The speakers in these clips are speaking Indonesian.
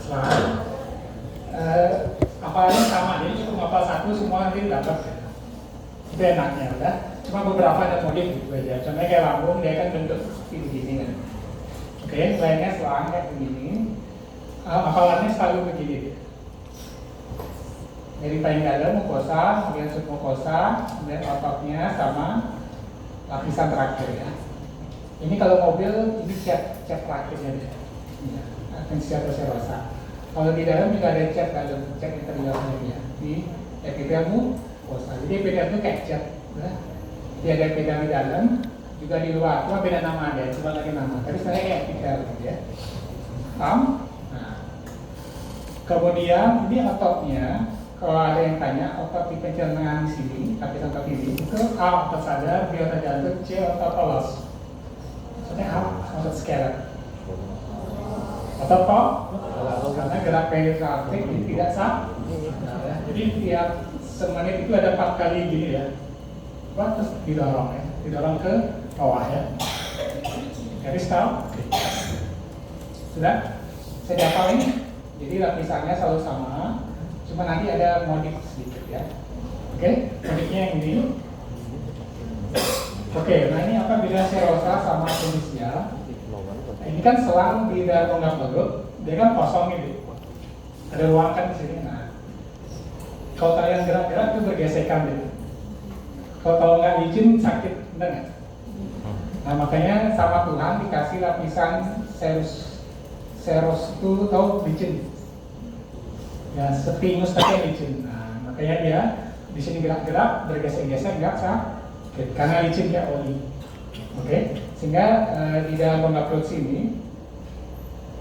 Slide. Apalnya sama, jadi cukup hafal satu semua nanti dapat. Itu enaknya udah. Cuma beberapa ada modif gitu aja. Contohnya kayak lambung dia kan bentuk begini kan. Oke, lainnya selang kayak begini. Hafalannya selalu begini. Jadi paling dalam mukosa, kemudian submukosa, kemudian ototnya sama lapisan terakhir ya. Ini kalau mobil ini cat terakhirnya deh. Ya, atensia atau serosa. Kalau di dalam juga ada cat dalam, cat interiornya ya. Di epidermu mukosa. Jadi epiderm itu kayak cat. Ya. Dia ada epiderm di dalam, juga di luar. Cuma beda nama ada, cuma lagi nama. Tapi sebenarnya kayak epiderm ya. Paham? Nah. Kemudian ini ototnya. Kalau ada yang tanya, otot di pencernaan di sini, kaki otot ini, itu A otot sadar, B otot jantung, C otot polos. Maksudnya A otot scalar. Otot karena gerak perikardik ini tidak sah. Nah, jadi tiap semenit itu ada 4 kali gini ya. Terus didorong ya, didorong ke bawah ya. Garis tahu? Sudah? Saya hafal ini. Jadi lapisannya selalu sama. Cuma nanti ada modif sedikit ya. Oke, modifnya yang ini. Oke, nah ini apa beda serosa sama atensia? Nah, ini kan selang di dalam rongga perut, dia kan kosong ini. Ada ruang kan di sini. Nah, kalau kalian gerak-gerak itu bergesekan gitu. Kalau nggak licin sakit, benar nggak? Nah makanya sama Tuhan dikasih lapisan seros itu tahu licin. Ya, sepinus tapi licin. Nah, makanya dia di sini gerak-gerak, bergesek-gesek nggak sakit karena licin kayak oli. Oke, sehingga di dalam rongga perut sini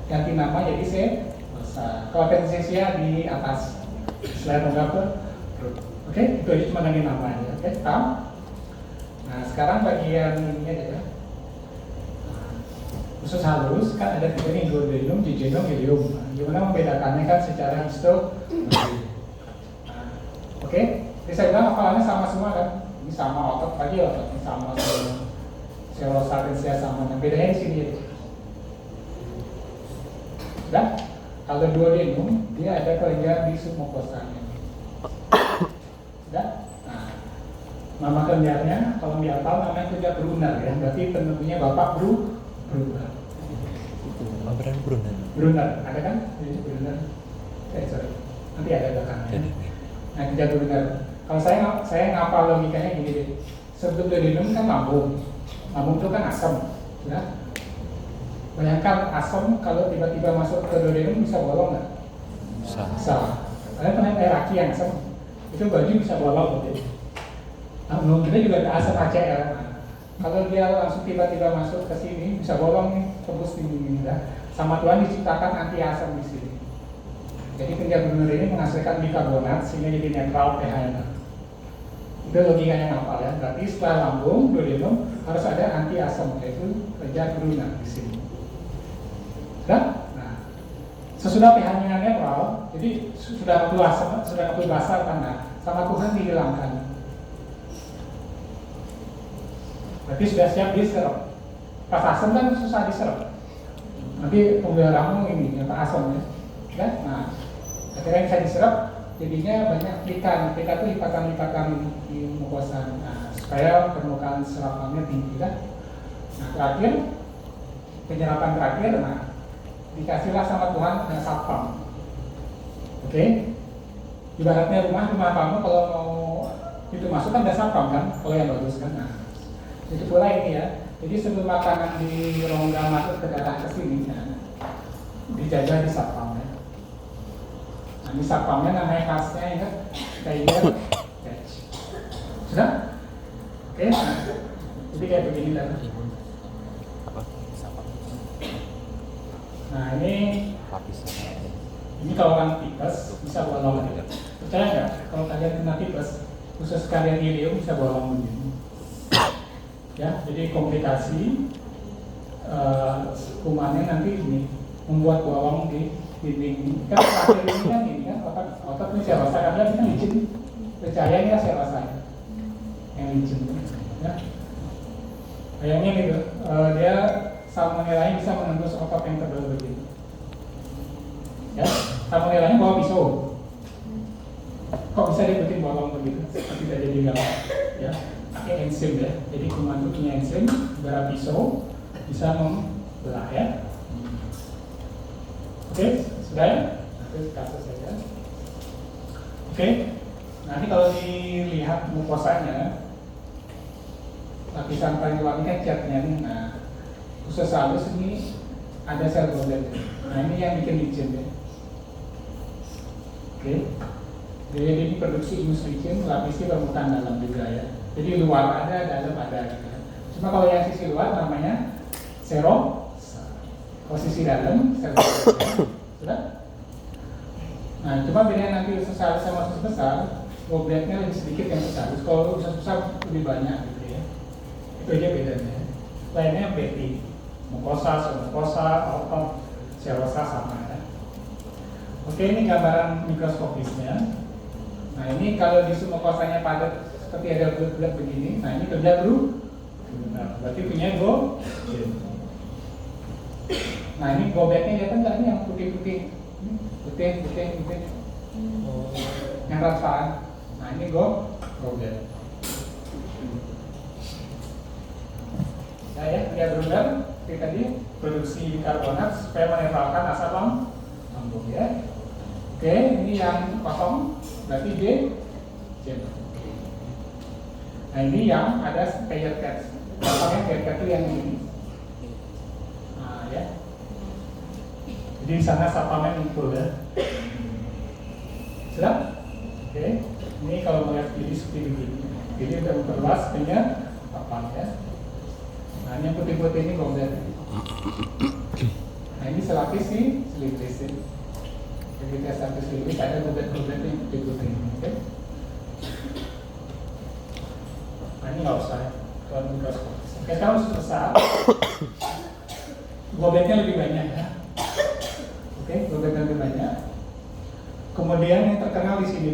ganti nama jadi serosa. Kalau atensia di atas selain rongga perut. Oke, itu aja cuma ganti namanya. Oke, paham? Nah, sekarang bagian ini aja ya. Khusus halus kan ada tiga nih, duodenum, jejunum, ileum. Gimana membedakannya kan secara histologi. Nah, oke, jadi saya bilang hafalannya sama semua kan. Ini sama otot lagi, ototnya sama serosa atensia sama. Nah, bedanya di sini. Sudah? Kalau duodenum dia ada kelenjar di submukosanya. Sudah? Nah, nama kelenjarnya kalau dihafal namanya kelenjar Brunner ya. Berarti penentunya Bapak Brunner. Brunner, ada kan? Brunner. Sorry. Nanti ada belakangnya. Nah, kelenjar Brunner. Kalau saya ngapal logikanya gini deh. Sebelum duodenum kan lambung. Lambung itu kan asam, ya. Bayangkan asam kalau tiba-tiba masuk ke duodenum bisa bolong nggak? Bisa. Kalian pernah air aki yang asam? Itu baju bisa bolong gitu. Nah, kita juga ada asam HCl. Kalau dia langsung tiba-tiba masuk ke sini bisa bolong nih, tembus di sini ya. Sama Tuhan diciptakan anti asam di sini. Jadi kelenjar Brunner ini menghasilkan bikarbonat sehingga jadi netral pH-nya. Itu logikanya ngapal ya. Berarti setelah lambung, duodenum harus ada anti asam yaitu kelenjar Brunner di sini. Sudah? Nah, sesudah pH-nya netral, jadi sudah basah tanah, sama Tuhan dihilangkan. Berarti sudah siap diserap. Pas asam kan susah diserap. Nanti pembelajaranmu ini apa asam ya. Nah, ketika bisa diserap, jadinya banyak plikan. Plikan itu lipatan-lipatan di mukosa. Nah, supaya permukaan serapannya tinggi kan. Nah, terakhir penyerapan terakhir, nah dikasihlah sama Tuhan satpam. Oke. Ibaratnya rumah kamu kalau mau itu masuk kan ada satpam kan, kalau yang bagus kan. Nah, itu pula ini ya. Jadi sebelum makanan di rongga masuk ke darah ke sini, ya, dijajah di satpam ya. Nah, di satpamnya namanya khasnya ingat Geiger Batch. Sudah? Oke. Nah, jadi kayak begini lah. Nah ini kalau orang tipes bisa bolong aja. Percaya nggak? Kalau kalian kena tipes, khusus kalian ileum bisa bolong begini. Ya, jadi komplikasi kumannya nanti ini membuat bolong di dinding. Kan terakhir ini kan ini kan otot ini serosa karena ini kan licin. Percaya ini kan serosa yang licin. Ya. Kayaknya gitu, dia salmonellanya bisa menembus otot yang tebal begini. Salmonellanya bawa pisau. Kok bisa dia bikin bolong begitu? Seperti tidak jadi gambar, ya. Pakai enzim ya. Jadi kuman itu punya enzim, darah pisau bisa membelah ya. Oke, sudah ya? Itu kasus saja. Oke, nanti kalau dilihat mukosanya, lapisan paling luar ini kan catnya nih. Nah, khusus halus ini ada sel goblet. Nah, ini yang bikin licin ya. Oke. Jadi ini produksi imus-licin melapisi permukaan dalam juga ya. Jadi luar ada, dalam ada gitu ya. Cuma kalau yang sisi luar namanya serosa. Kalau sisi dalam serosa. Sudah? Nah, cuma bedanya nanti usus halus sama usus besar, gobletnya lebih sedikit yang usus halus. Kalau usus besar lebih banyak gitu ya. Itu aja bedanya. Lainnya beti, mukosa, submukosa, otot, serosa sama ya. Oke, ini gambaran mikroskopisnya. Nah, ini kalau di submukosanya padat seperti ada bulat-bulat begini, nah ini kerja dulu. Nah, berarti punya go. Nah, ini gobletnya lihat nggak ini yang putih-putih, putih. Yang transparan. Nah, ini goblet. Nah, ya, dia berulang seperti tadi produksi bikarbonat supaya menetralkan asam lambung ya. Oke, ini yang kosong berarti D. Nah, ini yang ada pair catch. Contohnya pair catch itu yang ini. Nah, ya. Jadi di sana sapamennya ngumpul ya. Sudah? Oke. Ini kalau melihat jadi seperti begini. Jadi udah memperluas punya papan ya. Nah, ini yang putih-putih ini goblet. Nah, ini selapis sih selipis ya. Jadi kita sampai sini ada goblet-goblet yang putih-putih. Oke? Nah, ini nggak usah kalau mikroskopis. Oke, kalau sudah besar, gobletnya lebih banyak ya. Oke, gobletnya lebih banyak. Kemudian yang terkenal di sini.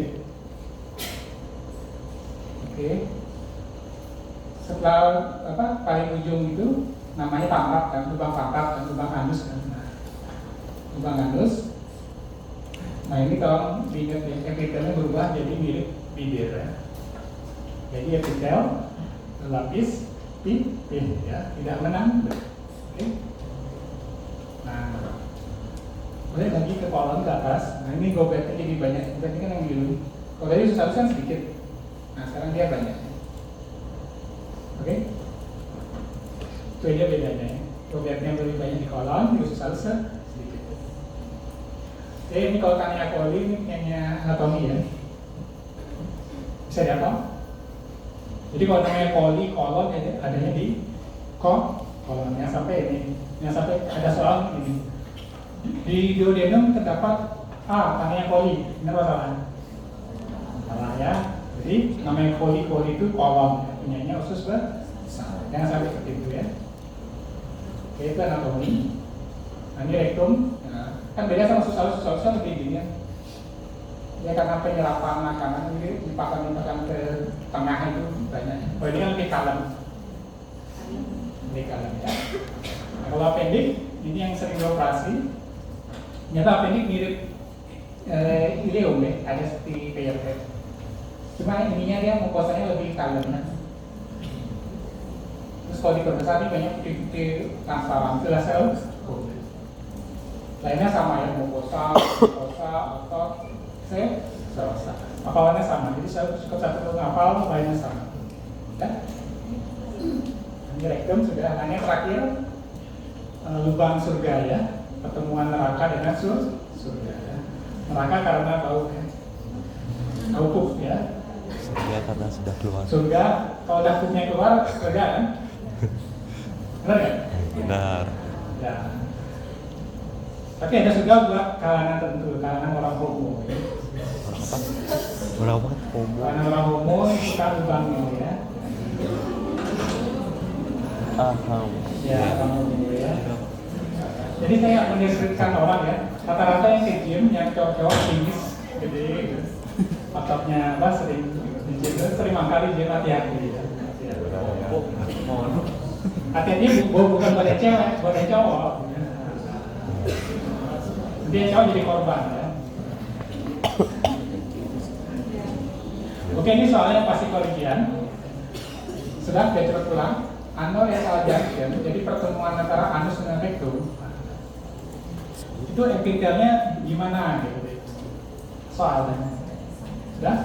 Oke. Setelah paling ujung itu namanya pangkap kan, lubang pangkap dan lubang anus kan. Nah, lubang anus. Nah, ini kalau diingat ya, epitelnya berubah jadi mirip bibir ya. Jadi epitel lapis pipih ya, tidak menang. Oke. Nah, boleh lagi ke kolon ke atas. Nah, ini gobletnya jadi banyak. Berarti kan yang biru. Kalau tadi susah-susah sedikit. Nah, sekarang dia banyak. Oke. Itu aja bedanya ya. Gobletnya lebih banyak di kolon, di usus halus sedikit. Oke, ini kalau Tania coli ini punyanya anatomi ya. Bisa dihafal? Jadi kalau namanya coli, kolon ya, adanya di kolon. Yang sampai ini, yang sampai ada soal ini. Di duodenum terdapat Tania coli. Benar atau salah? Salah ya. Jadi namanya coli itu kolon. Punyanya usus besar. Jangan sampai seperti itu ya. Oke, itu anatomi. Nah, ini rektum. Nah, kan beda sama usus halus lebih gini ya. Ya karena penyerapan makanan ini limpahan ke tengah itu banyak. Oh, ini kan lebih kalem. Lebih kalem ya. Nah, kalau appendix ini yang sering dioperasi. Ternyata appendix mirip ileum ya, ada seperti PRT. Cuma ininya dia mukosanya lebih kalem. Terus kalau diperbesar ini banyak putih-putih transparan, jelas sel. Lainnya sama ya, mukosa, otot, serosa. Hafalannya sama, jadi saya cukup satu ngapal, lainnya sama. Ya? Ini rektum sudah, hanya terakhir lubang surga ya, pertemuan neraka dengan surga ya. Neraka karena bau kan, bau pup ya. Surga karena sudah keluar. Surga, kalau udah pupnya keluar, surga kan? Benar ya? Benar. Ya. Tapi ada surga buat kalangan tertentu, kalangan orang homo ya. Orang apa? Homo. Kalangan orang homo itu kan lubangnya ya. Ya, orang homo ya. Jadi saya mendeskripsikan orang ya, rata-rata yang ke gym, yang cowok-cowok tinggi, gede gitu. Ototnya sering di gym, sering mangkali gym, hati-hati ya. Hati-hati bukan buat cewek, buat cowok. Dia cowok jadi korban ya. Oke, ini soalnya pasti koligian. Sudah, kita coba ulang. Anorectal junction, jadi pertemuan antara anus dengan rektum. Itu epitelnya gimana gitu soalnya. Sudah?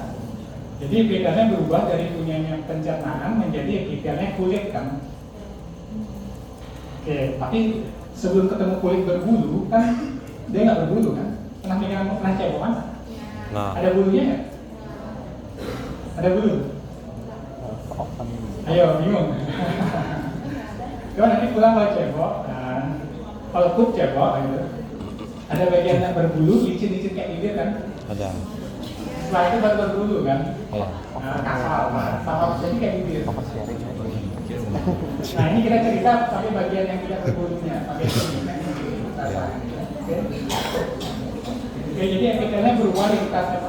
Jadi epitelnya berubah dari punyanya pencernaan menjadi epitelnya kulit kan. Oke, tapi sebelum ketemu kulit berbulu kan dia nggak berbulu kan? Pernah cebok kan? Nah, Ada bulunya nggak? Ada bulu? Ayo, bingung. Coba nanti pulang kalau cebok, dan kalau kup cebok, gitu. Ada bagian yang berbulu, licin-licin kayak bibir kan? ada. Setelah itu baru berbulu kan? Ya. Nah, kasar, sama jadi kayak bibir. Nah ini kita cerita sampai bagian yang tidak berbulunya, bagian ini. Oke. Oke, jadi epitelnya berubah lintasnya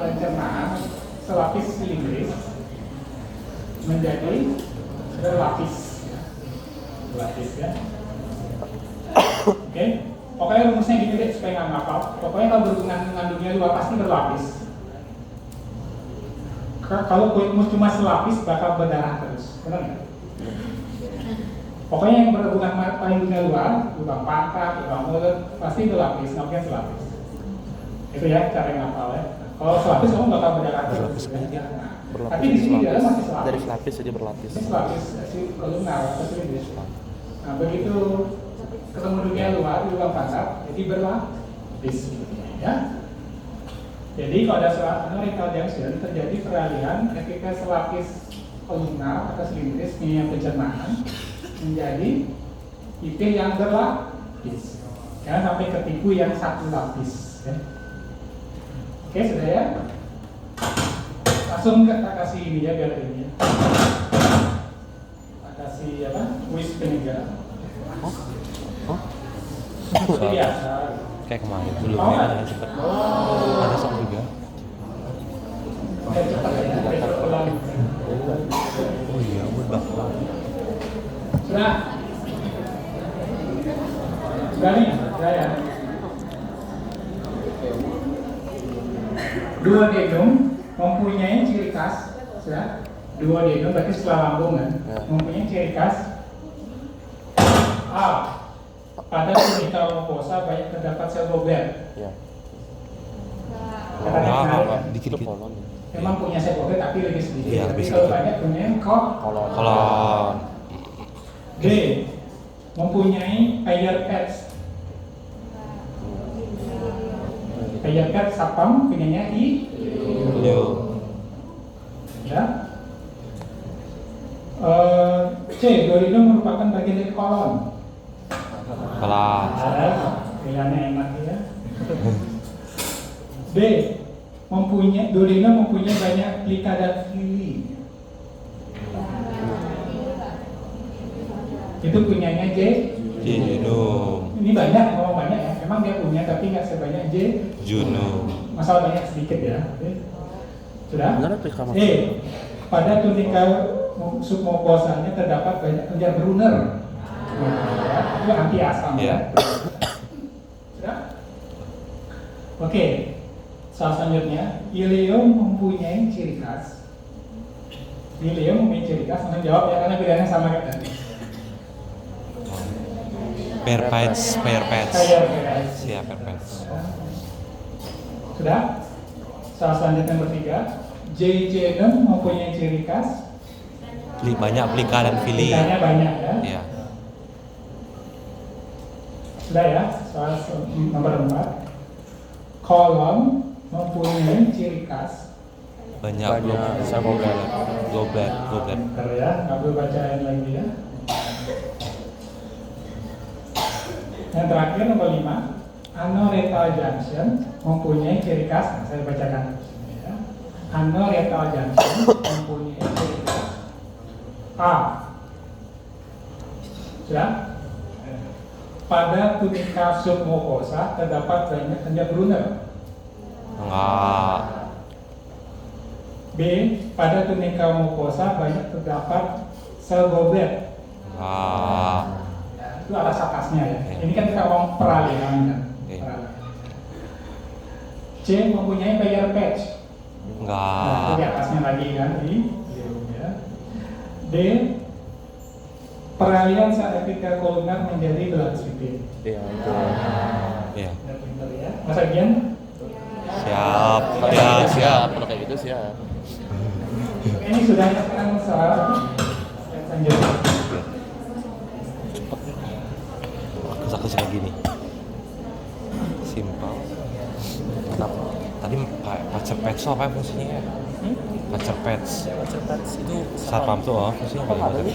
pencernaan selapis silindris menjadi berlapis. Berlapis ya. Oke. Pokoknya rumusnya gini deh supaya nggak ngapal. Pokoknya kalau berhubungan dengan dunia luar pasti berlapis. Kalau kulitmu cuma selapis bakal berdarah terus, benar nggak? Pokoknya yang berhubungan paling dunia luar, lubang pantat, lubang mulut, pasti berlapis, namanya selapis. Itu ya cara yang ngapal ya. Kalau selapis kamu bakal berdarah terus. Ya. Berlapis Tapi di sini dia masih selapis. dari selapis jadi berlapis. Ini selapis si kolumnar atau silindris. Nah begitu ketemu dunia luar di lubang pantat, jadi berlapis, ya. Jadi kalau ada anorectal junction terjadi peralihan ketika selapis kolumnar atau silindris yang pencernaan menjadi ipil yang berlapis. Jangan sampai ketipu yang satu lapis. Ya. Oke, sudah ya. Langsung kita kasih ini ya biar ini. Kita kasih apa? Quiz penyegar. Seperti biasa. Kayak kemarin sebelumnya ada sempat ada sok juga. Cepat ya, besok pulang. Oh iya, udah. Sudah. Sudah nih, sudah ya. Duodenum mempunyai ciri khas, sudah. Duodenum berarti setelah lambung kan, mempunyai ciri khas. A. Pada tunica mucosa banyak terdapat sel goblet. Ya. Katanya menarik kan? Dikit-dikit. Kolon. Memang punya sel goblet tapi lebih sedikit. Iya, lebih Tapi kalau sedikit. banyak punya kok. Kalau D. Mempunyai pair pads. Pair pads sapam punyanya I. Yo. Ya. C. Duodenum merupakan bagian dari kolon. kelas. Ada pilihannya enak ya. B. Duodenum mempunyai banyak plika dan fili. Itu punyanya J. Junum. Ini banyak, ngomong banyak ya. Memang dia punya tapi nggak sebanyak J. Junum. Masalah banyak sedikit ya. Oke. Sudah? Benar apa kamu? E. Pada tunika submukosanya terdapat banyak kelenjar Brunner. Ya, itu anti asam Iya. ya. Sudah? Oke. Soal selanjutnya, ileum mempunyai ciri khas. Ileum mempunyai ciri khas, langsung jawab ya karena pilihannya sama kayak tadi. Perpets. Saya Siap perpets. Sudah? Soal selanjutnya yang bertiga, J.J. mempunyai ciri khas. Banyak plika dan fili. Plikanya banyak ya. Iya. Sudah ya, soal nomor 4. Kolon mempunyai ciri khas. Banyak sel goblet. Goblet. Bentar ya, nggak perlu bacain lagi ya. Yang terakhir nomor 5, anorectal junction mempunyai ciri khas. Nah, saya bacakan ya. Anorectal junction mempunyai ciri khas. A. Sudah? Pada tunika submucosa terdapat banyak kelenjar Brunner. Enggak. B. Pada tunika mucosa banyak terdapat sel goblet. Enggak. Itu alas atasnya ya. Oke. Ini kan kita ngomong peralihan kan. Oke. Peralihan. C. Mempunyai pair patch. Nah, itu di Enggak. atasnya lagi kan di ya. D. Peralihan sel epitelio koluner menjadi blood vessel. Iya itu. Iya. Udah pinter ya. Mas Agian? Siap. Kalau Ya, kayak gitu siap. Kalau kayak gitu siap. Ini sudah nyatakan soal lanjut. Kisah-kisah kayak gini. Simpel. Tadi pacar pets apa fungsinya ya? Pacar pets. Cepat itu Satpam tuh fungsinya apa tadi?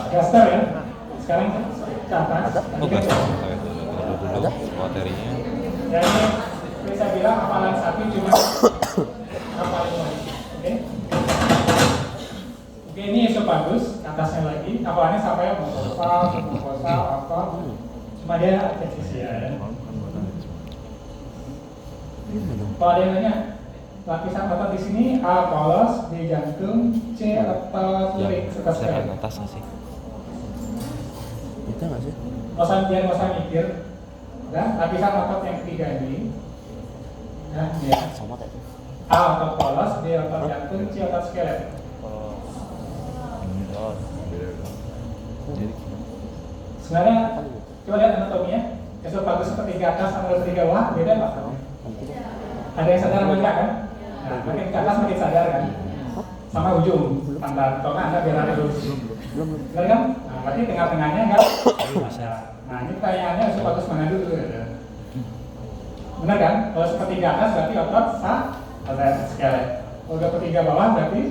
Gaster ya. Sekarang ke atas. Oh, Tadi kan- gas. Dulu materinya. Ya ini bisa bilang hafalan satu cuma hafalan lagi. Oke. Oke, ini esofagus, atasnya lagi. Hafalannya sampai ya, mukosa, apa. Cuma dia eksisia ya. Kalau ada yang nanya, lapisan otot di sini A polos, B jantung, C lepas lirik serta Saya sekali. atasnya sih. Itu nggak sih? Biar masa mikir. Dan lapisan otot yang ketiga ini, nah dia Sama kayak itu. A otot polos, B otot jantung, C otot skelet. Oh. Jadi Sebenarnya coba lihat anatominya. Esofagus ketiga atas sama ketiga bawah beda nggak? Ada yang sadar apa enggak kan? Nah, makin ke atas makin sadar kan? Sama ujung pantat. Kalau nggak biar ada lurus. Benar kan? Nah, berarti tengah-tengahnya enggak ada. Nah, ini pertanyaannya esofagus mana dulu ya? Benar kan? Kalau sepertiga atas berarti otot ada skelet. Kalau udah ketiga bawah berarti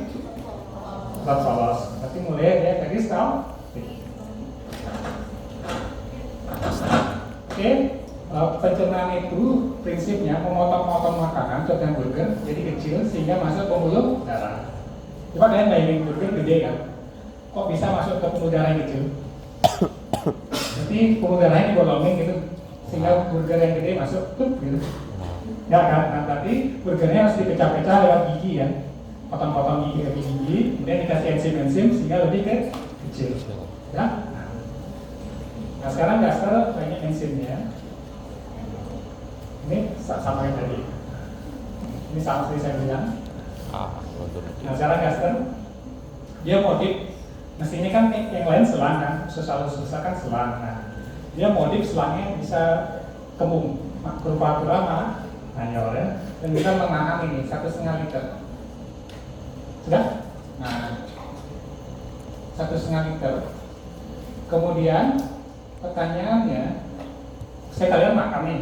otot polos. Berarti mulai dia tadi stop. Oke, pencernaan itu prinsipnya memotong-motong makanan, contohnya burger, jadi kecil sehingga masuk pembuluh darah. Coba kalian bayangin burger gede kan? Kok bisa masuk ke pembuluh darah yang kecil? Jadi pembuluh darahnya dibolongin gitu, sehingga burger yang gede masuk, tuh gitu. Ya kan? Nah, berarti burgernya harus dipecah-pecah lewat gigi ya, potong-potong gigi ke gigi, kemudian dikasih enzim-enzim sehingga lebih kecil. Ya? Nah sekarang gaster banyak enzimnya. Ini sama yang tadi. Ini sama seperti saya bilang. Nah sekarang gaster dia modif. Mestinya kan yang lain selang kan, selalu susah kan selang. Nah dia modif selangnya bisa kembung, kurvatura manual ya, dan bisa menanam ini 1,5 liter. Sudah? Nah 1,5 liter. Kemudian pertanyaannya, saya kalian makan nih,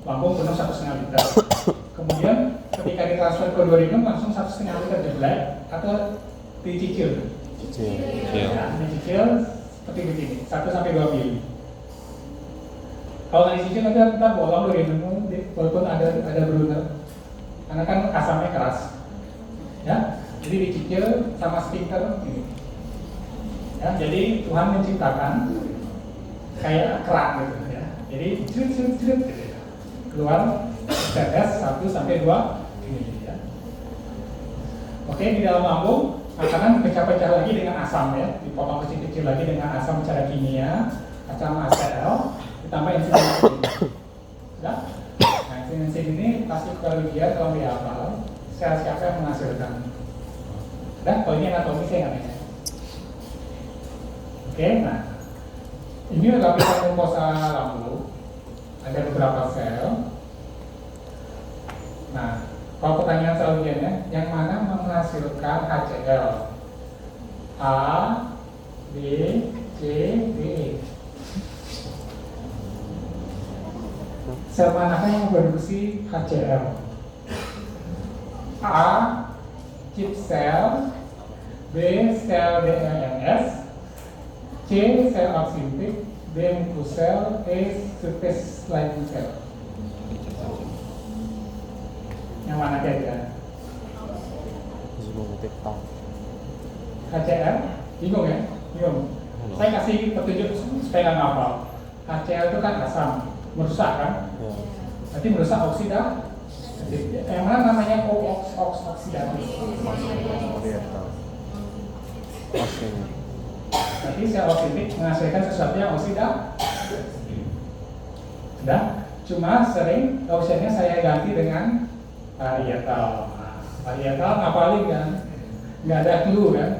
lambung penuh 1,5 liter. Kemudian ketika ditransfer ke 2000 langsung 1,5 liter jeblek atau dicicil. Ya, dicicil seperti begini, 1 sampai 2 mili. Kalau nggak dicicil nanti kita bolong 2000 walaupun ada bruner, karena kan asamnya keras. Ya, jadi dicicil sama stiker ini. Ya, jadi Tuhan menciptakan kayak kerak gitu ya. Jadi cerut gitu ya. Keluar tetes 1 sampai 2 mili ya. Oke, di dalam lambung makanan pecah-pecah lagi dengan asam ya, dipotong kecil-kecil lagi dengan asam secara kimia, asam ACL, ditambah enzim. Ya. Nah, enzim ini pasti kerugian kalau dihafal. Siapa yang menghasilkan? Dan kalau ini anatomi saya nggak bisa. Oke, nah ini lapisan mukosa lambung, ada beberapa sel. Nah, kalau pertanyaan selanjutnya, yang mana menghasilkan HCl? A, B, C, D, E. Sel manakah yang memproduksi HCl? A, chip cell, B, sel DNS, C, sel absintik, D, mucosel, E, surface lining cell. Yang mana kira-kira? HCl? Bingung ya? Bingung. Saya kasih petunjuk supaya nggak ngapal. HCl itu kan asam, merusak kan? Berarti merusak oksida. Yang mana namanya oksidatif? Berarti sel oksidik menghasilkan sesuatu yang oksida. Sudah? Cuma sering oksigennya saya ganti dengan varietal. Parietal ngapalin kan, nggak ada clue kan.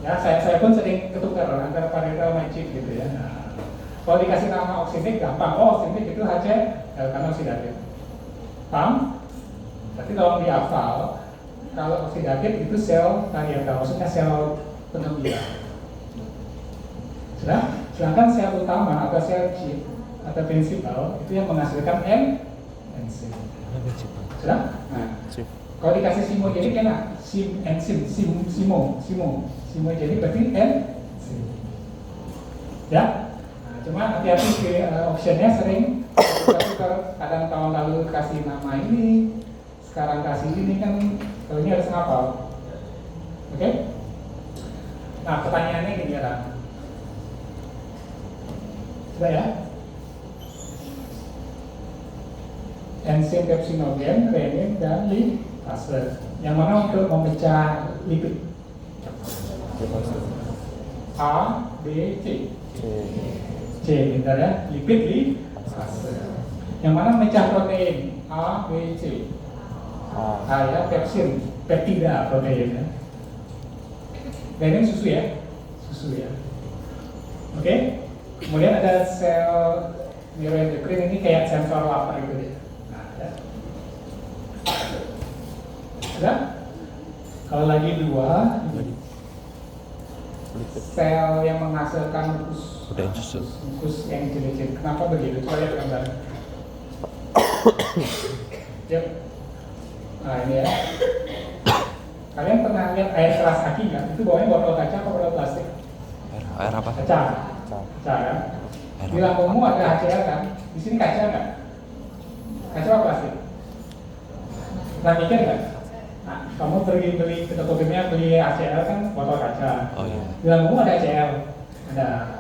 Ya, saya pun sering ketukar antara parietal sama chip gitu ya. Nah, kalau dikasih nama oksidik gampang, oh oksidik itu HC karena oksidatif. Paham? Tapi tolong dihafal, kalau oksidatif itu sel parietal, maksudnya sel pengembira. Sudah? Sedangkan sel utama atau sel chip atau prinsipal itu yang menghasilkan enzim. Sudah? Nah, kalau dikasih simogenik enak, enzim, simogenik berarti enzim. Ya? Nah, cuma hati-hati ke optionnya sering kadang tahun lalu kasih nama ini, sekarang kasih ini kan, kalau ini harus ngapal. Oke? Nah, pertanyaannya gini ya, coba ya. Enzim pepsinogen, renin, dan lipase. Yang mana untuk memecah lipid? A, B, C. C, bentar ya. Lipid, lipase. Yang mana memecah protein? A, B, C. A ya, pepsin, peptida protein ya. Renin susu ya, susu ya. Oke. Kemudian ada sel neuroendokrin, ini kayak sensor lapar gitu ya. Sudah? Kalau lagi dua, sel yang menghasilkan mukus yang jenis-jenis. Kenapa begitu? Coba lihat gambar. Yuk. Nah ini ya. Kalian pernah lihat air keras aki nggak? Itu bawahnya botol kaca atau botol plastik? Air apa? Kaca. Kaca kan? Di lambungmu ada HCl kan? Di sini kaca nggak? Kaca apa plastik? Pernah mikir nggak? Nah, kamu pergi beli ke toko kimia beli HCl kan botol kaca. Oh iya. Di lambungmu ada HCl, ada.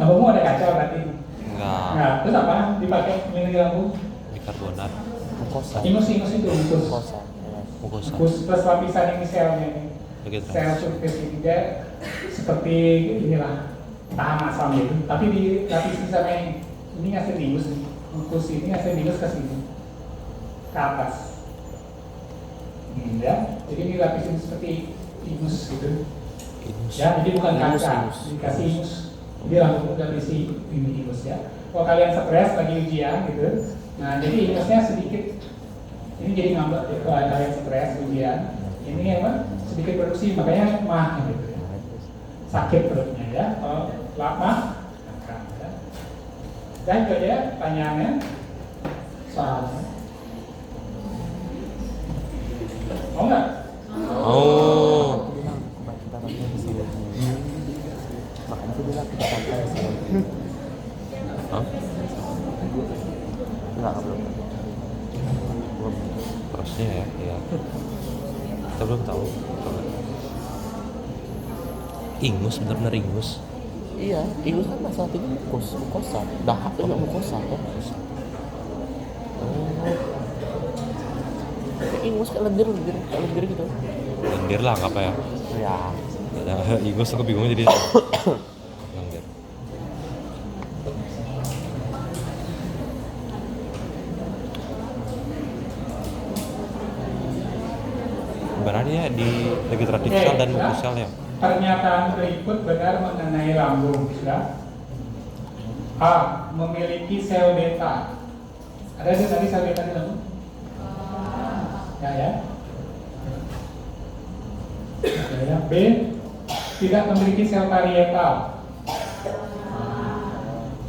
Lambungmu ada kaca berarti. Enggak. Nah, terus apa? Dipakai minum di lambung? Bikarbonat. Mukosa. Ingus itu mukus. Mukosa. Mukus plus lapisan ini selnya ini. Begitu. Sel surface ini dia seperti inilah tahan asam gitu. Tapi di lapis sama ini ngasih ingus nih. Mukus ini ngasih ingus ke sini, ke atas. Ya, jadi ini lapisin seperti ingus gitu. Ya, jadi bukan kaca, dikasih ingus. Jadi langsung udah berisi ini ingus ya. Kalau kalian stres lagi ujian gitu, nah jadi ingusnya sedikit. Ini jadi ngambek ya, kalau kalian stres ujian. Ini apa? Sedikit produksi, makanya mah gitu. Sakit perutnya ya. Kalau lama, makan ya. Dan itu aja pertanyaannya. Soalnya. Mau nggak? Oh. Makanya aku bilang kita sampai sini. Hah? Enggak, belum. Prosesnya ya, iya. Kita belum tahu. Coba. Ingus, benar-benar ingus. Iya, ingus kan masalah ini mukosa. Dahak juga mukosa kan. Ingus kayak lendir gitu. Lendir lah, nggak apa ya? Ya. Ada ingus aku bingung jadi. Lendir. Berarti ya di legitratif dan mukosel ya. Pernyataan berikut benar mengenai lambung, sudah. A. Memiliki sel beta. Ada sih tadi sel beta di lambung? Ya. B. Tidak memiliki sel parietal.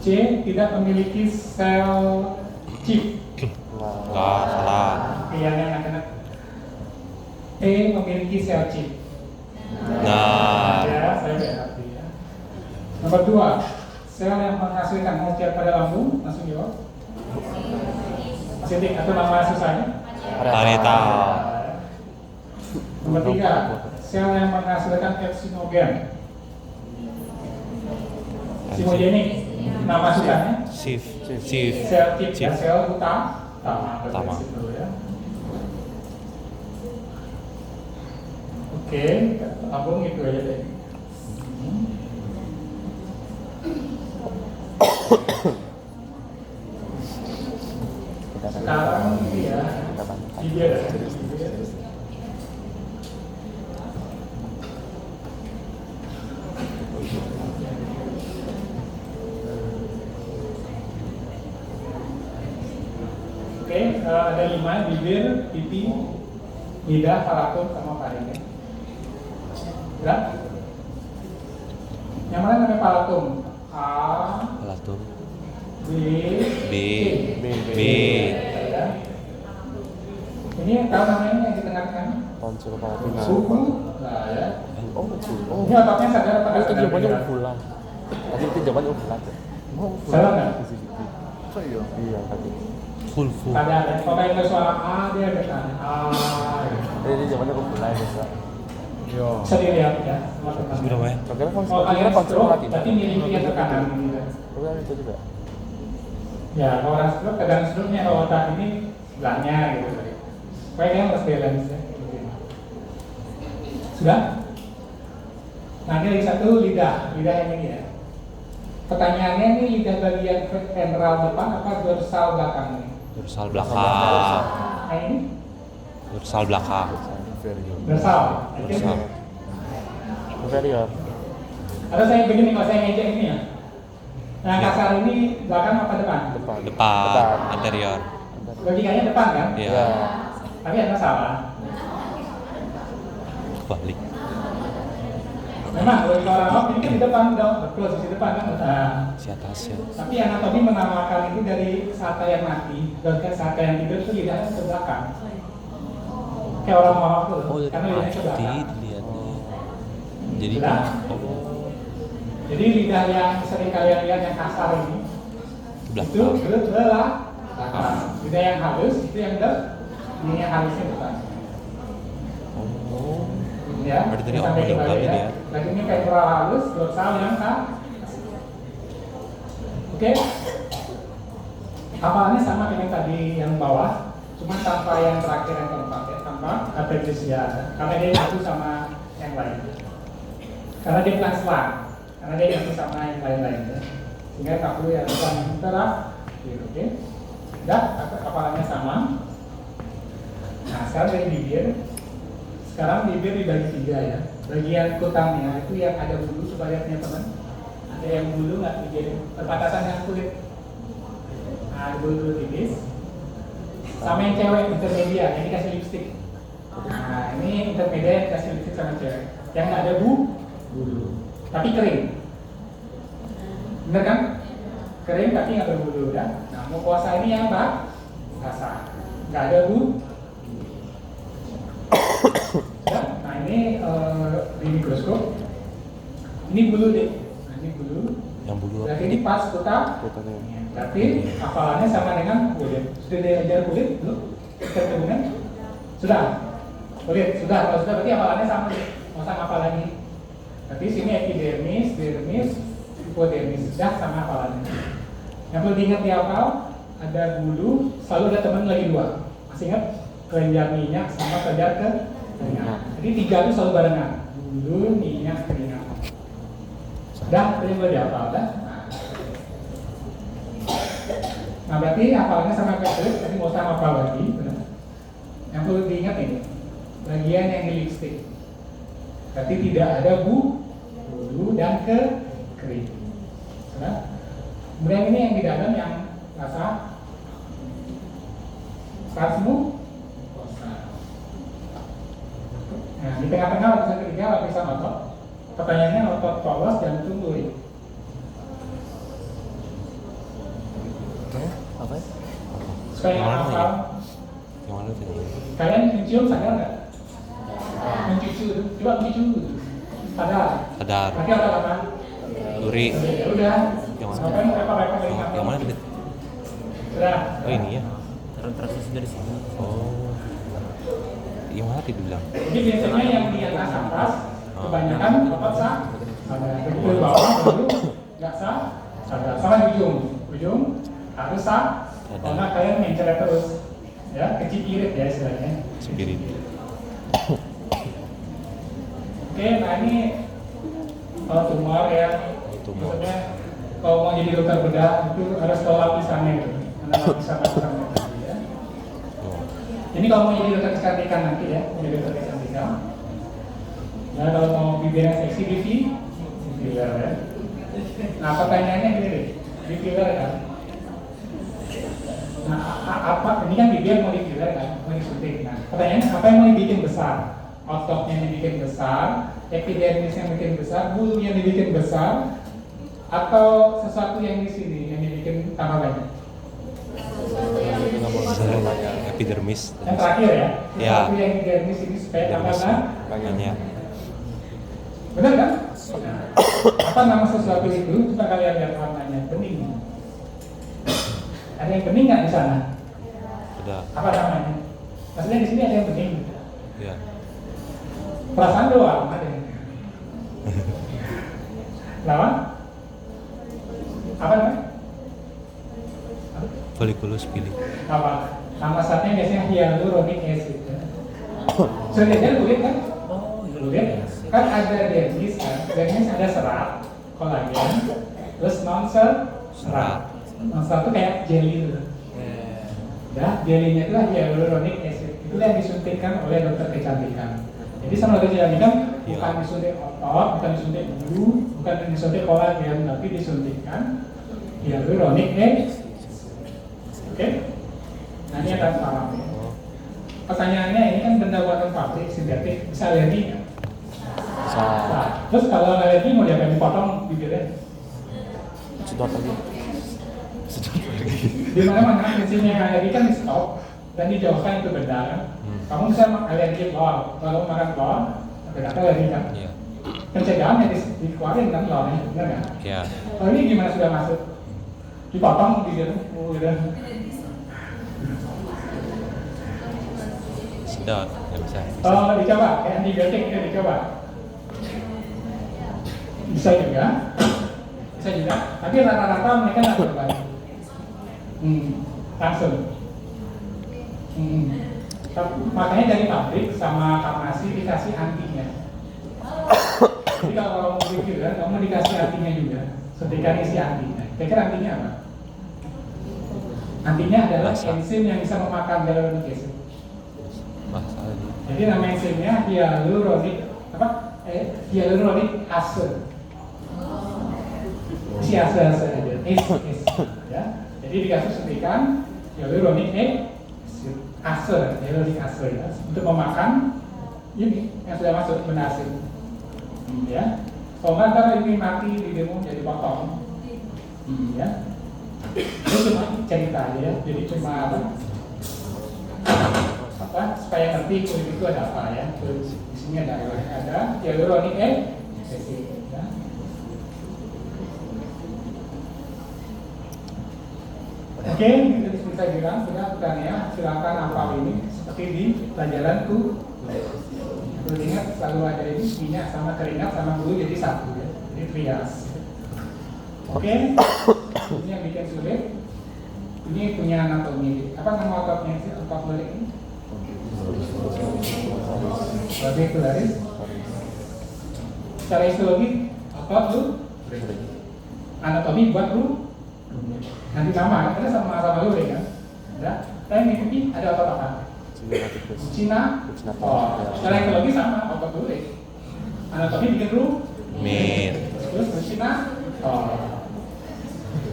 C. Tidak memiliki sel chip. Enggak, salah. Yang anak-anak. E. Memiliki sel chip. Nah, Ya, saya berarti ya. Nomor 2. Sel yang menghasilkan HCl pada lambung, langsung jawab. Asidik atau nama susahnya? parietal. Nomor 3, sel yang menghasilkan pepsinogen. Simogenik, nama susahnya? Sif. Sel chip, ya, sel utama. Ya. Oke, lambung itu aja deh. Sekarang ini ya. Bibir. Oke, ada 5, bibir, pipi, lidah, palatum, sama faringe. Ya? Yang mana namanya palatum? A, Palatum. B, B. B. Ya. Ini tahu namanya yang di tengah-tengah? Tonsil palatina. Suku. Nah, ya. Oh, betul. Oh, Ini otaknya sadar apa nggak itu sadar? jawabannya uvulan. Tadi itu jawabannya uvulan. Mau uvulan. Salah nggak? Oh iya. Iya tadi. Full. Sadar. Kalau kayak suara A, dia bertanya A. Tadi jawabannya uvulan biasa. Yo. Bisa dilihat ya, sama teman. Berapa ya? Kira-kira Oh, kalian tonsil stroke, palatina. berarti mirip-mirip ke kanan. Gitu. Udah itu juga. Ya, kalau orang stroke, kadang stroke-nya kalau otak ini sebelahnya gitu. Supaya dia harus balance ya. Sudah? Nah, ini lagi satu, lidah. Lidah yang ini ya. Pertanyaannya ini lidah bagian ventral depan apa dorsal belakang ini? Dorsal belakang. Nah ini? Dorsal belakang. Inferior. Dorsal. Dorsal. Inferior. Atau saya begini, kalau saya ngejek ini ya. Nah, kasar ini belakang apa depan? Depan. Depan. Anterior. Logikanya depan kan? Iya. Tapi ada salah. Balik. Memang logika orang awam ini kan di depan dong, betul sisi depan kan. Nah, Si atas ya. tapi anatomi menamakan itu dari sata yang mati, dan sata yang tidur itu lidahnya ke belakang. Kayak orang awam tuh, Oh, karena lidahnya ke belakang. dilihatnya. Jadi Sudah? oh, Jadi lidah yang sering kalian lihat yang kasar ini, itu belakang. belakang. Lidah yang halus itu yang ini yang halusnya depan. Oh. Ya, Berarti tadi sampai orang kembali ulang ini ya. Lagi ini ventral halus, dorsal yang kan. Oke. Hafalannya sama dengan tadi yang bawah, cuma tanpa yang terakhir yang keempat ya, tanpa atresia. Karena dia nyatu sama yang lain. Karena dia bukan selang, karena dia nyatu sama yang lain-lain ya. Sehingga tak perlu yang terang. Oke. Dah, hafalannya sama. Nah, sekarang dari bibir. Sekarang bibir dibagi 3 ya. Bagian kutangnya itu yang ada bulu, coba lihat teman. Ada yang bulu nggak bibir, perbatasan dengan kulit. Nah, ada bulu tipis. Sama yang cewek intermedia, yang dikasih lipstick. Nah, ini intermedia yang dikasih lipstick sama cewek. Yang nggak ada bulu, tapi kering. Bener kan? Kering tapi nggak berbulu kan? Nah, mukosa ini yang basah, nggak ada bulu. Ya, nah ini di mikroskop ini bulu deh. Nah, ini bulu. Yang bulu Berarti ini pas kotak. Berarti hafalannya sama dengan kulit. Sudah diajar kulit belum? Ketemuan? Sudah. Kulit sudah. Kalau sudah berarti hafalannya sama. Masa hafal lagi. Berarti sini epidermis, dermis, hipodermis sudah sama hafalannya. Yang perlu diingat di hafal ada bulu, selalu ada teman lagi 2. Masih ingat? Kelenjar minyak sama kelenjar keringat. Jadi 3 itu selalu barengan. Bulu, minyak, keringat. Dah, itu yang boleh dihafal dah. Nah, berarti hafalannya sama kayak kulit, tapi mau sama hafal lagi. Benar. Yang perlu diingat ini, bagian yang di lipstick. Berarti tidak ada bulu dan kering. Benar. Kemudian ini yang di dalam yang rasa semua. Nah, di tengah-tengah lapisan ketiga lapisan otot. Pertanyaannya otot polos dan tunduri. Apa ya? Supaya Yang mana hafal. Yang mana tadi? Kalian mencium sadar nggak? Mencucu, coba mencucu. Sadar. Sadar. Berarti otot apa? Duri. Ya udah. Yang mana? Ngapain repot-repot dari Oh, kantor? yang mana tadi? Sudah. Oh ini ya. Transisi dari sini. Oh. Yang mana tadi bilang? Jadi biasanya yang di atas kebanyakan otot sah. Begitu di bawah baru nggak sah. Sadar. Sama di ujung harus sah. Kalau nggak kalian mencelet terus. Ya, kecil irit ya istilahnya. Spirit. Oke, nah ini tumor ya. Tumor. Maksudnya kalau mau jadi dokter bedah itu harus tahu lapisannya itu. Mana lapisan-lapisannya tadi ya. Oh. Ini kalau mau jadi dokter kecantikan nanti ya, jadi dokter kecantikan. Ya kalau mau bibir yang seksi di filler ya. Nah pertanyaannya gini deh, di filler kan. Nah apa ini kan bibir mau di filler kan, mau disuntik. Nah pertanyaannya apa yang mau dibikin besar? Ototnya yang dibikin besar, epidermis yang dibikin besar, bulu yang dibikin besar, atau sesuatu yang di sini yang dibikin tambah banyak? Epidermis. Yang terakhir ya, Ya. sesuatu yang epidermis ini supaya tambah Banyak. benar kan? Nah, apa nama sesuatu itu? Coba kalian lihat warnanya, bening. Ada yang bening nggak di sana? Udah. Apa namanya? Maksudnya di sini ada yang bening. Ya. Perasaan doang ada. Lawan? Apa namanya? Folliculus pili. Apa? Nama saatnya biasanya hyaluronic acid. Sudah lihat kulit kan? Kulit kan ada dermis kan? Dermis ada serat, kolagen, terus non serat. Non serat itu kayak jelly gitu. Ya, jelinya itu hyaluronic acid. Itulah yang disuntikkan oleh dokter kecantikan. Jadi sama dokter kecantikan bukan disuntik otot, bukan disuntik bulu, bukan disuntik kolagen, tapi disuntikkan hyaluronic acid. Oke? Nah ini akan paham ya. Pertanyaannya ini kan benda buatan pabrik sintetik bisa alergi nggak? Bisa. Nah, terus kalau alergi mau diapain, dipotong bibirnya? Sedot lagi. Di mana prinsipnya yang alergi kan di stop dan dijauhkan itu benda kan. Kamu bisa alergi lor, kalau makan lor, berarti alergi kan. Iya. Pencegahannya dikeluarin kan lornya, benar nggak? Iya. Kalau ini gimana sudah masuk? Dipotong bibirnya, gitu. Sedot, nggak bisa. Oh, dicoba, kayak antibiotik itu dicoba. Bisa juga, bisa juga. Tapi rata-rata mereka nggak terbaik. Langsung. Makanya dari pabrik sama farmasi dikasih antinya. Jadi kalau mau bikin kan, kamu dikasih antinya juga. Suntikan isi antinya. Kira-kira antinya apa? Antinya adalah enzim yang bisa memakan hyaluronic acid. Jadi nama enzimnya hyaluronic ase. Si ase aja. Ya. Jadi dikasih suntikan hyaluronic ase ya, untuk memakan ini yang sudah masuk benda asing. Ya. Kalau nggak ntar ini mati di demo jadi potong. Ya. Itu cuma cerita aja ya. Jadi cuma apa supaya ngerti kulit itu ada apa ya. Di sini ada hyaluronic acid ya. Oke, itu bisa bilang sudah bukan ya. Silakan hafal ini seperti di pelajaran tuh. Perlu ingat selalu ada ini minyak sama keringat sama bulu jadi satu ya. Jadi trias. Oke, ini yang bikin sulit. Ini punya anatomi. Apa nama ototnya sih? Otot balik ini? Orbicularis. Secara histologi otot lu anatomi buat lu nanti sama kita sama lu kan ya. Tapi mengikuti ada otot apa? Cina. Oh, secara histologi sama otot lu anatomi bikin lu terus Cina. Oh,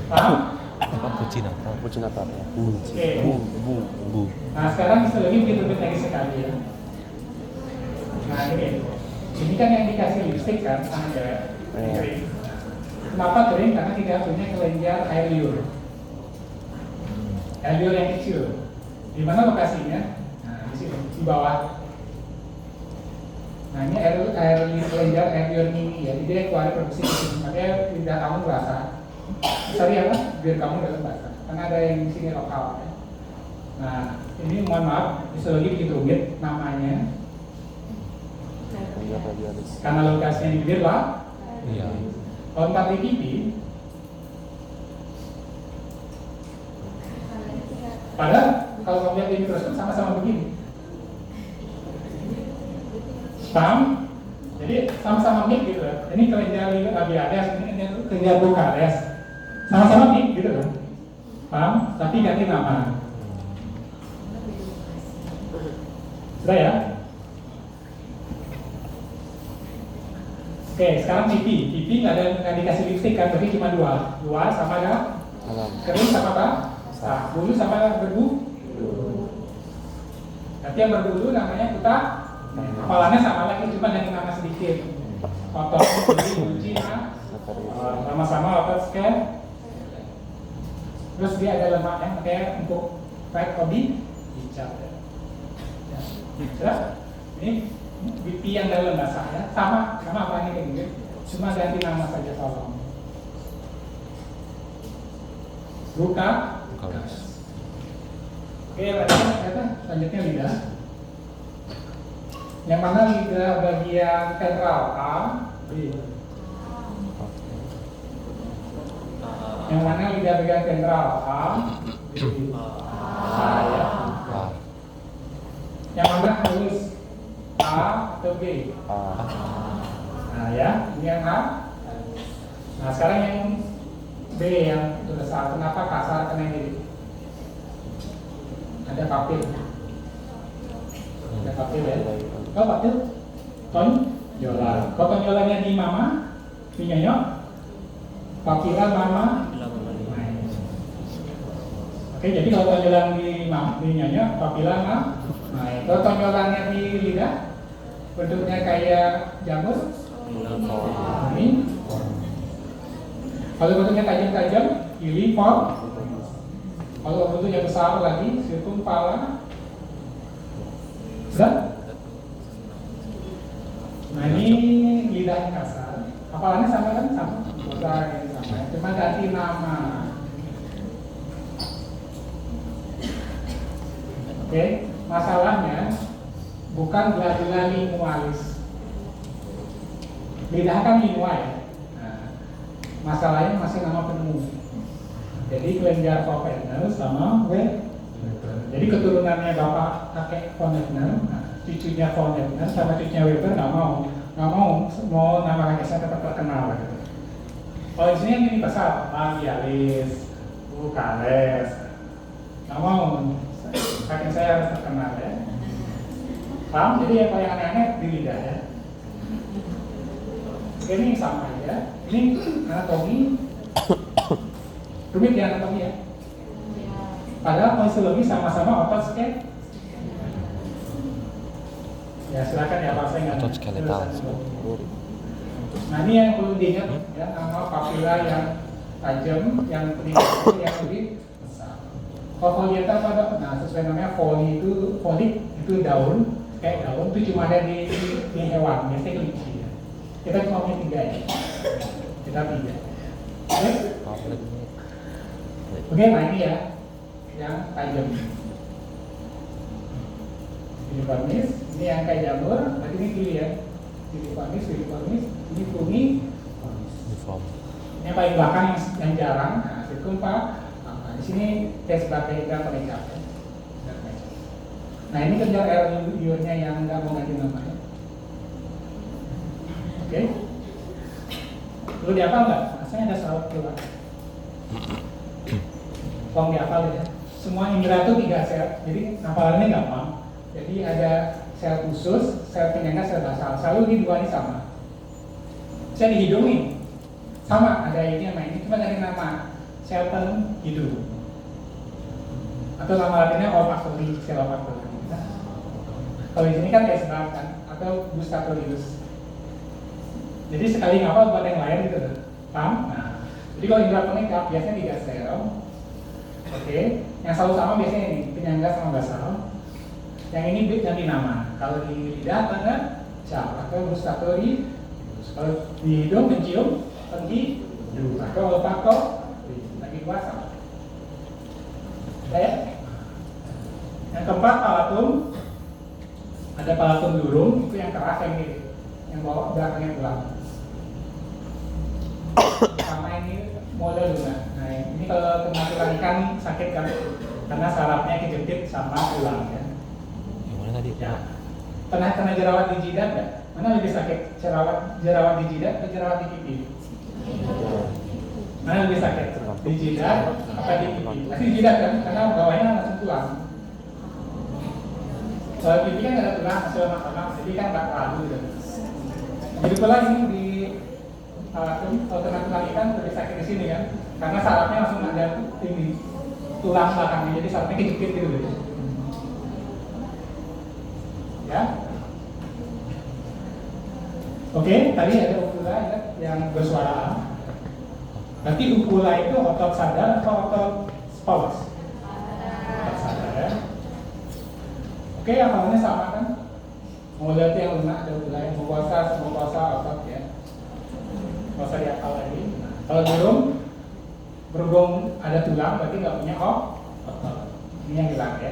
paham? Apa kucina? Kucina apa ya? Oke. Bu. Nah sekarang histologi begitu lagi sekali ya. Nah ini kan yang dikasih lipstick kan sama cewek kering. Kenapa kering? Karena tidak punya kelenjar air liur. Air liur yang kecil. Di mana lokasinya? Nah di sini di bawah. Nah ini kelenjar air liur mini ya. Jadi dia keluar produksi di sini. Makanya tidak kamu basah. Sorry apa? Biar kamu dalam basah. Karena ada yang di sini lokal ya. Nah ini mohon maaf, histologi bikin rumit namanya. Karena lokasinya di bibir lah. Iya. Kontak di pipi. Padahal kalau kamu lihat di mikroskop sama-sama begini. Paham? Jadi sama-sama mik gitu. Ini kelenjar labialis, ini kelenjar bukares. Sama-sama mik gitu kan. Paham? Tapi ganti nama. Sudah ya? Oke, sekarang pipi. Pipi nggak dikasih lipstick kan, berarti cuma dua. Luar sama ada Alam. kering sama apa? Sah. Bulu sama berbu. Nanti yang berbulu namanya kuta. Hafalannya sama lagi, cuma ganti nama sedikit. Otot, kunci, sama-sama otot scan. Terus dia ada lemaknya, makanya untuk fat body hijau. Ya. Sudah? Ini BP yang dalam basah ya, sama apa ini gitu. Cuma ganti nama saja tolong. Luka. Oke, selanjutnya lidah. Yang mana lidah bagian ventral A, B. Yang mana lidah bagian ventral A, B. A ya. Yang mana halus A atau B? Nah ya, ini yang A. Nah sekarang yang B yang besar. Kenapa kasar? Karena ini ada papil. Ada papil ya. Kalau papil, tonjolan. Kalau tonjolannya di mama, di nyonyok, papilan mama. Oke, jadi kalau tonjolan di nyonyok, papilan mama. Nah, kalau tonjolannya di lidah, bentuknya kayak jamur. Ini. Kalau bentuknya tajam-tajam, gili, pol. Kalau bentuknya besar lagi, sirkumpala. Sudah? Nah ini lidah kasar. Hafalannya sama kan? Sama. Sama. Cuma ganti nama. Oke, masalahnya bukan gladula lingualis. Lidah kan lingua ya. Nah, masalahnya masih nama penemu. Jadi kelenjar Pfeiffer sama W. Jadi keturunannya bapak kakek von Effner, cucunya von Effner sama cucunya Weber nggak mau nama kakeknya tetap terkenal gitu. Kalau di sini ini besar, Labialis, Bukares, nggak mau kakek saya harus terkenal ya. Paham? Jadi yang paling aneh-aneh di lidah ya. Ini sama ya. Ini anatomi. Rumit ya anatomi ya. Padahal fisiologi sama-sama otot skeletal. Ya silakan ya Pak, saya nggak. Otot skeletal. Nah ini yang perlu diingat ya, nama papila yang tajam, yang peningkatan yang lebih besar. Kalau foliata pada, nah sesuai namanya folik itu daun, kayak daun itu cuma ada di hewan, biasanya kelinci ya. Kita cuma punya 3 ya. Kita 3. Oke, nah ini ya yang tajam. Filiformis, ini yang kayak jamur, berarti ini kiri ya. Filiformis, ini fungi. Ini yang paling belakang yang jarang. Nah, sirkumpa. Nah, di sini tes bakteri peningkat. Nah, ini kejar R-nya yang nggak mau ganti namanya. Oke. Perlu dihafal nggak? Rasanya ada salah keluar. Tolong dihafal ya. Semua indera itu 3 sel, jadi hafalannya gampang. Jadi ada sel khusus, sel penyangga, sel basal. Selalu di 2 ini sama. Saya di hidung nih, sama ada ini sama ini, cuma dari nama sel hidung. Atau nama latinnya olfactory, sel olfactory. Kalau di sini kan kayak sebab kan, atau gustatorius. Jadi sekali ngapal buat yang lain gitu, paham? Nah, jadi kalau indera peningkat biasanya 3 sel. Oke, yang selalu sama biasanya ini penyangga sama basal. Yang ini ganti nama. Kalau di lidah tengah, cal atau gustatori. Kalau di hidung mencium, pergi, atau olfaktory, lagi basal. Ya. Yang keempat palatum. Ada palatum durum, itu yang keras yang ini, yang bawa belakangnya pulang. Sama ini model juga. Nah ini kalau kematian ikan sakit kan, karena sarafnya kejepit sama tulang ya. Gimana tadi? Ya. Pernah jerawat di jidat nggak? Mana lebih sakit? Jerawat di jidat atau jerawat di pipi? Mana lebih sakit? Di jidat apa di pipi? Pasti di jidat kan, karena bawahnya langsung tulang. pipi kan ada tulang hasil makanan, jadi kan nggak terlalu gitu. Jadi pula ini di tengah tulang ikan lebih sakit di sini kan, karena sarafnya langsung ada ini tulang belakangnya, jadi sarafnya kejepit gitu. Ya. Oke, tadi ada uvula yang bersuara. Nanti uvula itu otot sadar atau otot spouse? Otot sadar ya. Oke, awalnya sama kan? Mau lihat yang lunak ada uvula yang mukosa otot ya. Nggak usah dihafal lagi. Nah, kalau belum berhubung ada tulang, berarti nggak punya otot. Ini yang hilang ya.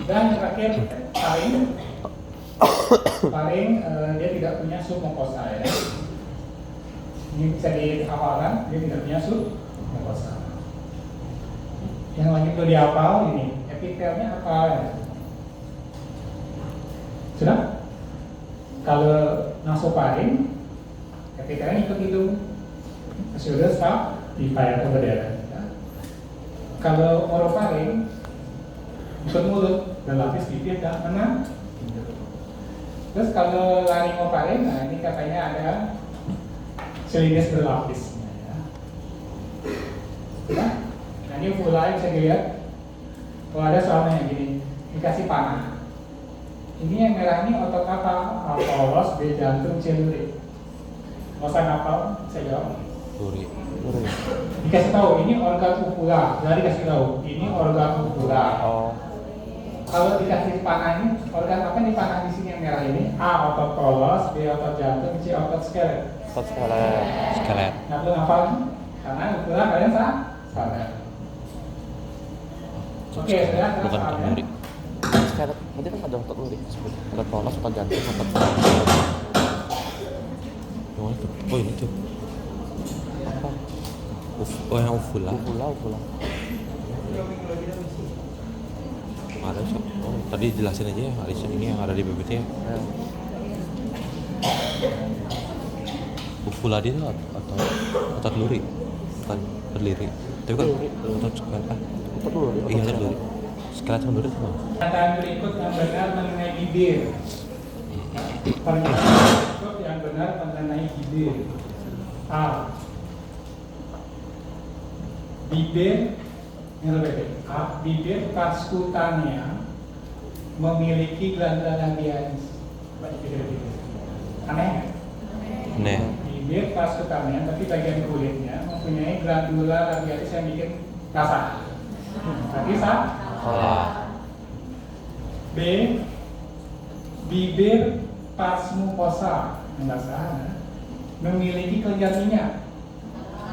Dan yang terakhir paling dia tidak punya submukosa ya. Ini bisa dihafalkan, dia tidak punya submukosa. Yang lagi perlu dihafal ini epitelnya apa ya? Sudah? Kalau nasofaring epitelnya ikut hidung, sudah stop di fire over there. Ya. Kalau orofaring ikut mulut dan lapis bibir dan mana? Terus kalau laryngofaring, nah ini katanya ada silinis berlapis. Ya. Nah ini uvula bisa dilihat. Kalau ada soalnya yang gini, dikasih panah. Ini yang merah ini otot apa? Polos, B jantung, C lurik. Nggak usah ngapal, saya jawab. Lurik. Dikasih tahu ini organ uvula, jadi dikasih tahu ini organ uvula. Oh. Kalau dikasih panah ini, organ apa nih panah di sini yang merah ini? A otot polos, B otot jantung, C otot skelet. Otot skelet. Nggak perlu ngapal, karena uvula kalian sadar. Oke, sudah. Bukan lurik. Skelet. Nanti kan ada otot lurik disebut. Otot polos, otot jantung, otot Oh itu, oh ini tuh. apa? Oh yang uvula. Uvula. Ada so. Oh tadi jelasin aja ya, Alison ini yang ada di BBT ya. Ya. Uvula dia tuh atau otot lurik, bukan berdiri. Tapi kan otot skelet ah. Otot lurik. Iya otot lurik. Skelet sama lurik sama. Pernyataan berikut yang benar mengenai bibir. Pernyataan berikut yang benar mengenai bibir. A. Bibir yang lebih A. Bibir perskutania memiliki glandula labialis. Aneh? Nih. Bibir perskutania, tapi bagian kulitnya mempunyai glandula labialis yang bikin kasar. Berarti Salah. B. Bibir pars mucosa yang salah memiliki kelenjar minyak.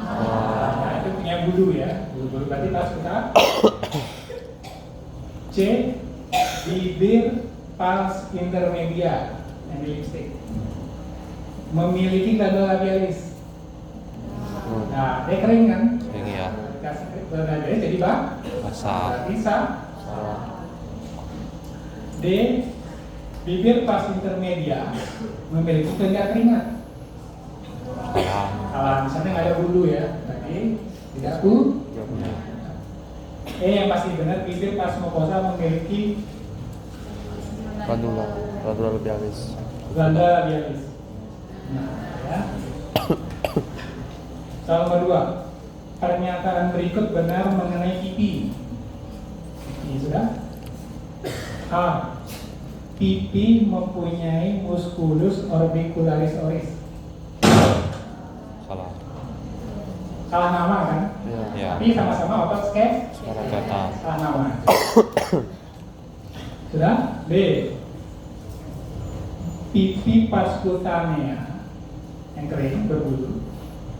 Nah, itu punya bulu ya, bulu berarti perskutania. C. Bibir pars intermedia yang di lipstick memiliki glandula labialis. Nah, dia kering kan? Kering ya. Kasih glandula labialis jadi Basah. bisa. D. Bibir pars intermedia memiliki kelenjar keringat. Salah, misalnya nggak ada bulu ya, berarti tidak bulu. Yang pasti benar, bibir pars mucosa memiliki Glandula labialis. glandula labialis. Nah, ya. Soal nomor 2. Pernyataan berikut benar mengenai pipi. Ini sudah. A. Pipi mempunyai musculus orbicularis oris. Salah. Salah nama kan? Ya. Tapi sama-sama otot skelet. Skeletal. Salah nama. Sudah. B. Pipi perskutania yang kering berbulu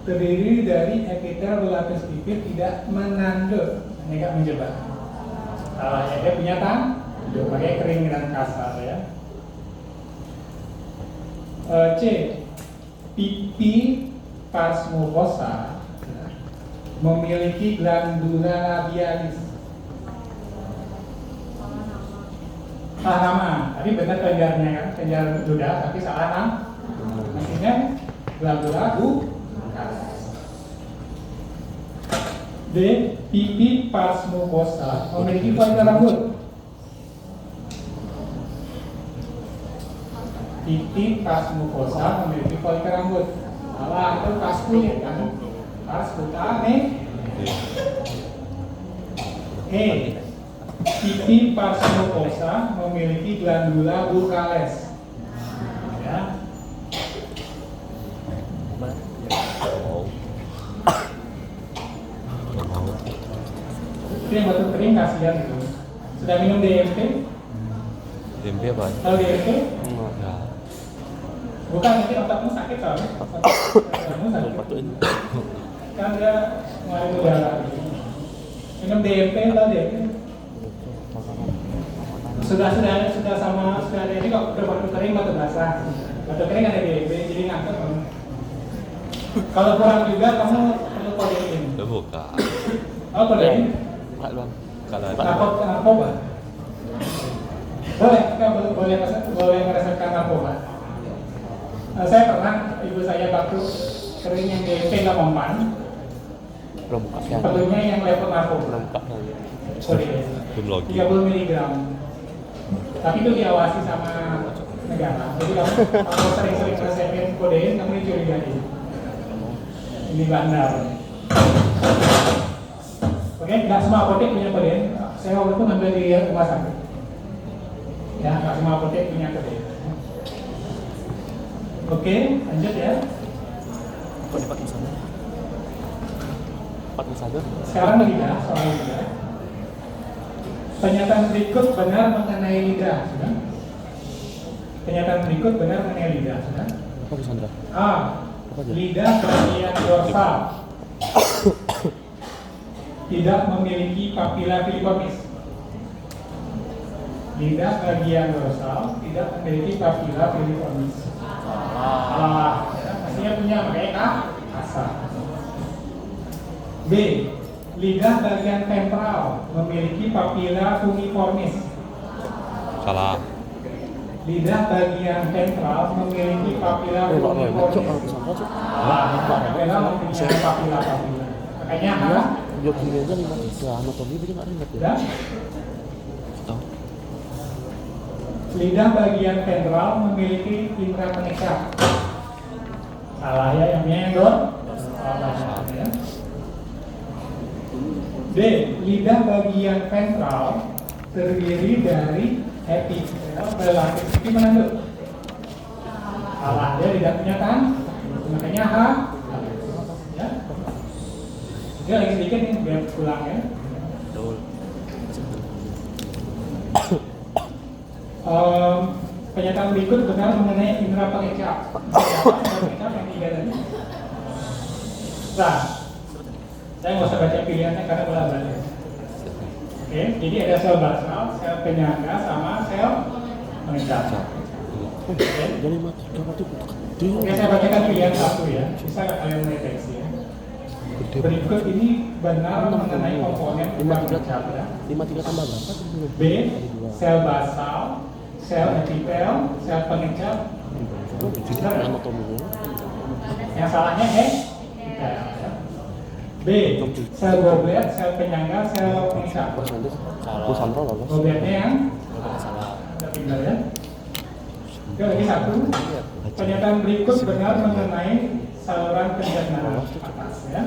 terdiri dari epitel berlapis bibir tidak menanduk, tidak menjebak. Salahnya dia punya tanduk, pakai kering dan kasar ya. C. Pipi pars mucosa memiliki glandula labialis. Salah nama, tapi benar kelenjarnya kan, kelenjar ludah, tapi salah nama. Maksudnya glandula D. Pipi pars mucosa memiliki folikel rambut. Pipi pars mucosa memiliki folikel rambut. Salah, itu pars kulit kan? Pars kutane. E. Pipi pars mucosa memiliki glandula buccales. Ya. Itu yang batuk kering kasihan gitu. Sudah minum DMT? DMP apa? Tahu DMT? Ya. Bukan, nanti otakmu sakit soalnya. Otakmu sakit. Batuk ini. Kan dia ngeluarin udara. Minum DMT, tahu DMT? Sudah ada ini kok, udah batuk kering, batuk basah. Batuk kering ada DMT, jadi ngangkat kamu. Kalau kurang juga kamu perlu kodein. Udah buka. Oh, kodein? Buka bang. Kalau ada Narkoba? Boleh, kita boleh merasakan narkoba. Saya pernah, ibu saya batuk kering yang DMT nggak mempan. Belum buka ya. Perlunya yang level narkoba. Belum buka ya. Kodein. belum lagi. 30 mg. Tapi itu diawasi sama negara. Jadi kalau sering-sering resepin kodein, kamu dicurigai. Ini bandar. Oke, nggak semua apotek punya kodein. Saya waktu itu ngambil di rumah sakit. Ya, nggak semua apotek punya kodein. Oke, lanjut ya. Kok dipakai sana? Pakai sana? Sekarang lidah, soal lidah. Pernyataan berikut benar mengenai lidah, sudah? Pernyataan berikut benar mengenai lidah, sudah? Apa di sana? A. Lidah bagian dorsal tidak memiliki papila piriformis. Lidah bagian dorsal tidak memiliki papila piriformis. Salah. Pastinya punya, makanya kasar. B. Lidah bagian ventral memiliki papila fungiformis. Salah. Lidah bagian ventral memiliki papila Cok, cok, fungiformis. sana cok. Papila mempunyai papila. Makanya Iya. Biokimia aja 53, anatomi dia nggak ribet ya. dan Tahu? lidah bagian ventral memiliki indera penekap. Salah ya, yang punya yang salah ya. D. Lidah bagian ventral terdiri dari epitel, relatif menanduk. Salah, dia tidak punya kan? Makanya H. Ya. Dia lagi sedikit nih, biar pulang ya. Betul. Pernyataan berikut benar mengenai indera pengecap. Pengecap yang tiga tadi. Nah, saya nggak usah baca pilihannya karena bola balik. Oke, jadi ada sel basal, sel penyangga, sama sel pengecap. Jadi mati, gak mati butuh gede. Oke, saya bacakan pilihan satu ya. Bisa nggak kalian mendeteksi ya? Berikut ini benar mengenai komponen indera pengecap ya. 53 tambah berapa? B. Sel basal, sel epitel, sel pengecap. Anatominya. Yang salahnya B. Sel goblet, sel penyangga, sel pengecap. Kusandro lolos. Gobletnya yang Salah. benar ya. Oke, lagi satu. Pernyataan berikut benar mengenai saluran pencernaan atas ya.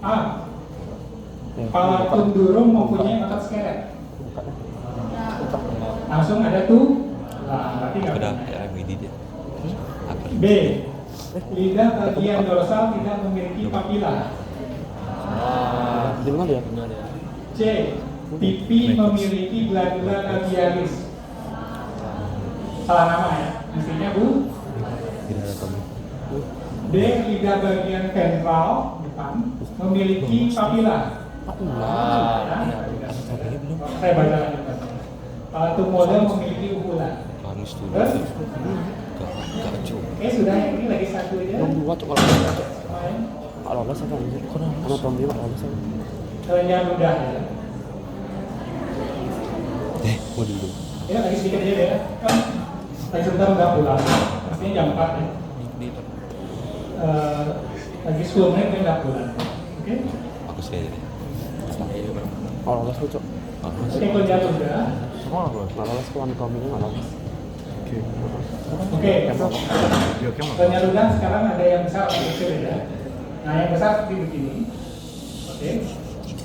A. Palatung burung mempunyai otot skeleton. Langsung ada tuh. Nah, berarti nggak Udah benar. ya MID dia. Apa? B. Lidah bagian dorsal tidak memiliki papila. Di mana dia? C. Pipi memiliki glandula labialis. Salah nama ya, mestinya Bu. Tidak anatomi. D. Lidah bagian ventral depan memiliki papila. Ya. Anatominya belum. Saya baca lagi. Palatung model memiliki ukuran. Kamis tuh. Terus? Gak cukup. Oke, sudah ini lagi satu aja. Belum dua cok kalau lolos. Main. Kalau lolos apa anjir? Anatomi nggak lolos. Kelenjar ludah ya. Mau dulu. Ya lagi sedikit aja ya. Kan lagi sebentar udah pulang. Pastinya jam 4 ya. Lagi 10 menit dia udah pulang. Oke. Aku sih aja deh. Kalau lolos tuh cok. Oke, kelenjar ludah. Semua nggak lolos tuh anatominya nggak lolos. Oke. Penyaluran sekarang ada yang besar, ada yang kecil ya. Nah yang besar seperti begini. Oke.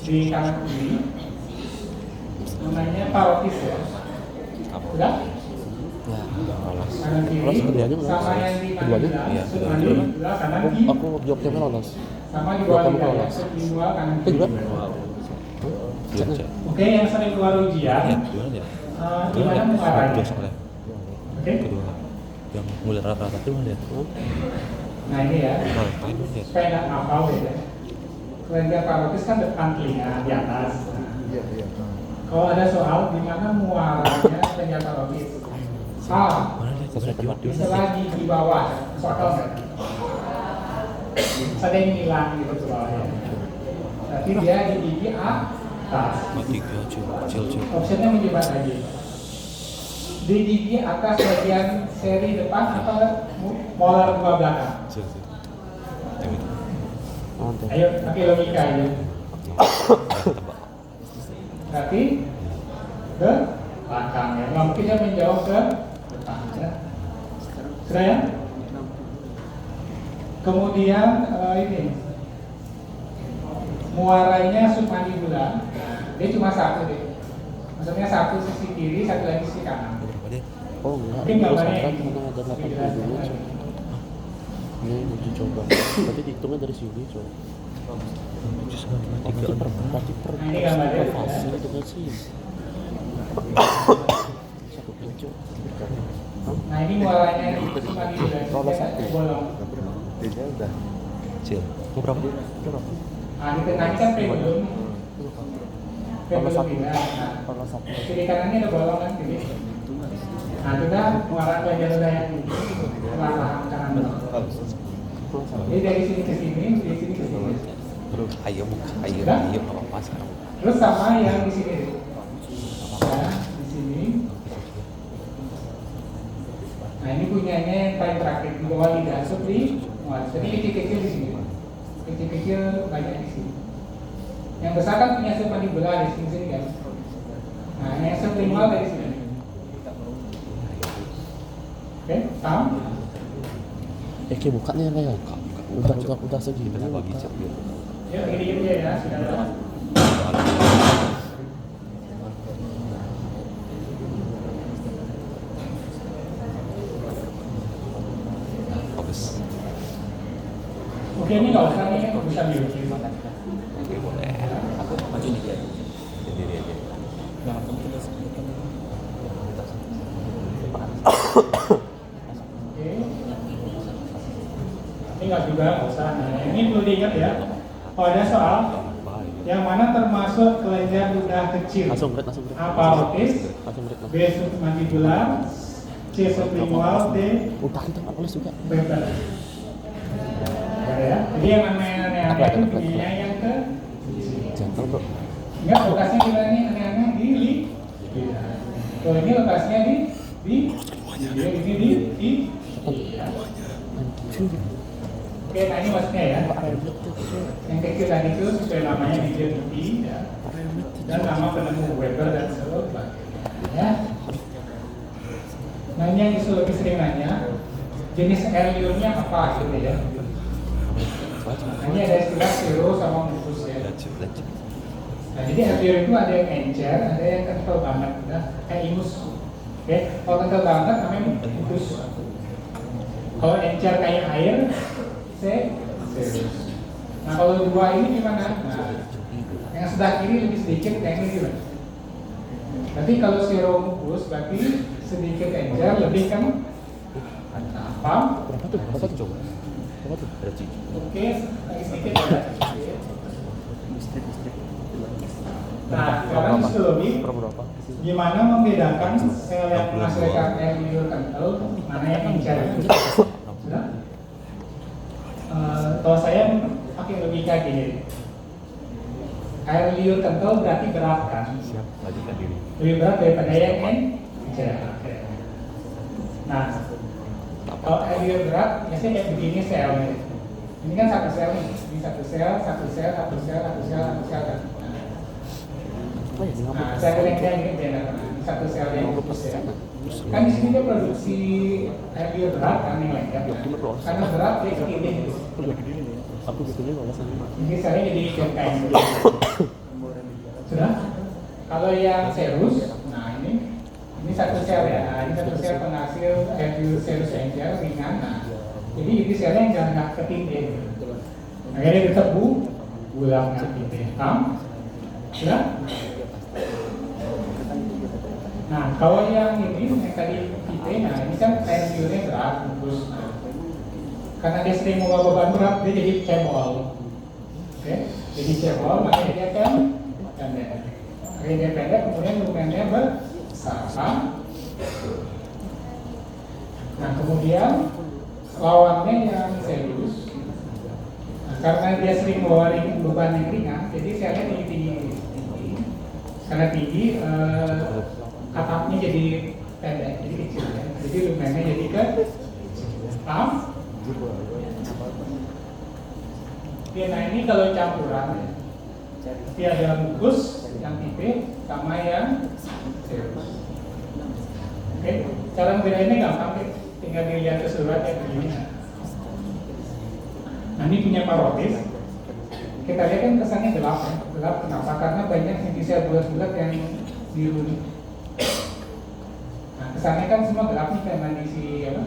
Di kanan kiri. Namanya parotis ya. Sudah? Ya, lolos. Kanan kiri. Lolos keduanya lolos. Sama yang di Keduanya? Iya, kanan kiri. Kanan kiri. Aku jawabnya lolos. Sama di Dua bawah kamu lidah ya. lolos. Kedua kanan Kedua? kiri. Belum cek. Oke, yang sering keluar ujian. Iya, dua aja. Gimana muaranya? Dua soalnya. Oke. Kedua. Yang mulai rata-rata itu mana lihat? Nah ini ya. Nah, ini lihat. Supaya nggak ngapal ya. Kelenjar parotis kan depan telinga di atas. Kalau ada soal di mana muaranya kelenjar parotis? A. Mana lihat? Kok tempat dia? Setelah di bawah, soal nggak? Ada yang hilang gitu soalnya. Tapi dia di gigi atas. Oh, tiga, kecil. Optionnya menyebar lagi. Di gigi atas bagian seri depan atau molar dua belakang? Kecil. Yang itu. Oke. Ayo pakai logika aja. Tebak. Berarti ke belakang ya. Nggak mungkin dia menjauh ke depan ya. Sudah ya? Kemudian ini muaranya submandibular. Dia cuma satu deh. Maksudnya satu sisi kiri, satu lagi sisi kanan. Berapa dia? Oh enggak, Mungkin ini gambarnya pesantren ini. cuma ada 80 dulu coba. Ini uji coba. Berarti dihitungnya dari sini coba. Berarti per Nah, ini gambarnya. fase itu kan sih. Satu pincu. Nah ini muaranya submandibular. Rolos satu. Bolong. Kecil. Mau berapa? Nah di tengahnya kan pendulum. Rolos satu. Pendulum nah, Rolos satu. kiri kanannya ada bolong kan kiri. Nah itu kan muara kelenjar ludah yang ini. Perlahan kanan bolong. Jadi dari sini ke sini, dari sini ke sini. Ayo buka, ayo apa sekarang? Terus sama yang di sini. Nah, di sini. Nah ini punyanya yang paling terakhir di bawah lidah supli. Jadi kecil-kecil di sini. Kecil-kecil banyak di sini. Yang besar kan punya submandibular di sini kan. Nah yang sublingual dari sini. Oke, paham? Kayak buka nih kayak udah segini. Kita bagi cek biar. Yuk, gini-gini ya, sudah ada. Bagus. Oke, ini nggak usah nih, bisa biologi. Oke, boleh. Maju dikit. Sendiri aja. Jangan kamu tidak sebutkan. Oke. Ini nggak juga, nggak usah. Nah, ini perlu diingat ya. Kalau ada soal, yang mana termasuk kelenjar ludah kecil? Langsung break. A. Parotis, Langsung break. B. Submandibular, C. Sublingual, D. Udah kita nggak nulis juga. Weber. Ada ya. Jadi yang namanya aneh-aneh itu punya yang ke Jangan bro. enggak lokasinya kita ini aneh-aneh di kalau ini lokasinya di Oke, nah ini maksudnya ya. Yang kecil tadi itu sesuai namanya di ya. Dan nama penemu Weber dan sebagainya. Ya. Nah ini yang isu lebih sering nanya, jenis air liurnya apa gitu ya. Nah, ini ada istilah siro sama mukus ya. Lanjut. Nah, jadi air liur itu ada yang encer, ada yang kental banget, nah, kayak ingus. Oke, kalau kental banget namanya mukus. Kalau encer kayak air, serus. Nah, kalau dua ini gimana? Nah, yang sebelah kiri lebih sedikit, yang ini gimana? Berarti kalau siro mukus berarti sedikit encer, lebih kan? Paham? Berapa tuh coba? Berapa tuh? Ada cici. Oke, lagi sedikit ya. Nah, sekarang histologi Berapa? gimana membedakan sel yang menghasilkan air liur kental mana yang encer? Sudah? Kalau saya pakai logika gini, air liur kental berarti berat kan? Siap, lanjutkan diri. Lebih berat daripada yang encer. Nah, kalau air liur berat, biasanya kayak begini selnya. Ini kan satu sel nih, ini satu sel kan. Oh ya, Nah, saya kira ini benar. satu sel yang fokus ya. Kan di sini dia produksi dia berat kan yang lengket. Karena berat dia segini. Aku betulnya lolos aja. Ini selnya jadi kayak sudah. Kalau yang serus, nah ini satu sel ya. Nah, ini satu sel penghasil serus angel ringan. Nah, jadi ini selnya yang jangan ketindih. Akhirnya ditebu, ulang ketindih. Sudah. Nah, kalau yang ini tadi kita, nah ini kan tensiunnya berat, terus karena dia sering membawa beban berat, dia jadi cebol. Oke, jadi cebol, makanya dia kan pendek. Akhirnya dia pendek, kemudian lumennya besar. Nah, kemudian lawannya yang serius. Nah, karena dia sering membawa beban yang ringan, jadi selnya tinggi. Karena tinggi, atapnya jadi pendek, jadi kecil ya. Jadi lumennya jadi kecil. Paham? Oke, nah ini kalau campuran ya. Jadi ada mukus yang tipe sama yang serus. Oke, cara membedainnya gampang deh. Tinggal dilihat keseluruhan kayak begini. Nah ini punya parotis. Kita lihat kan kesannya gelap ya. Gelap kenapa? Karena banyak sel bulat-bulat yang biru nih. Nah kesannya kan semua gelap nih karena diisi apa?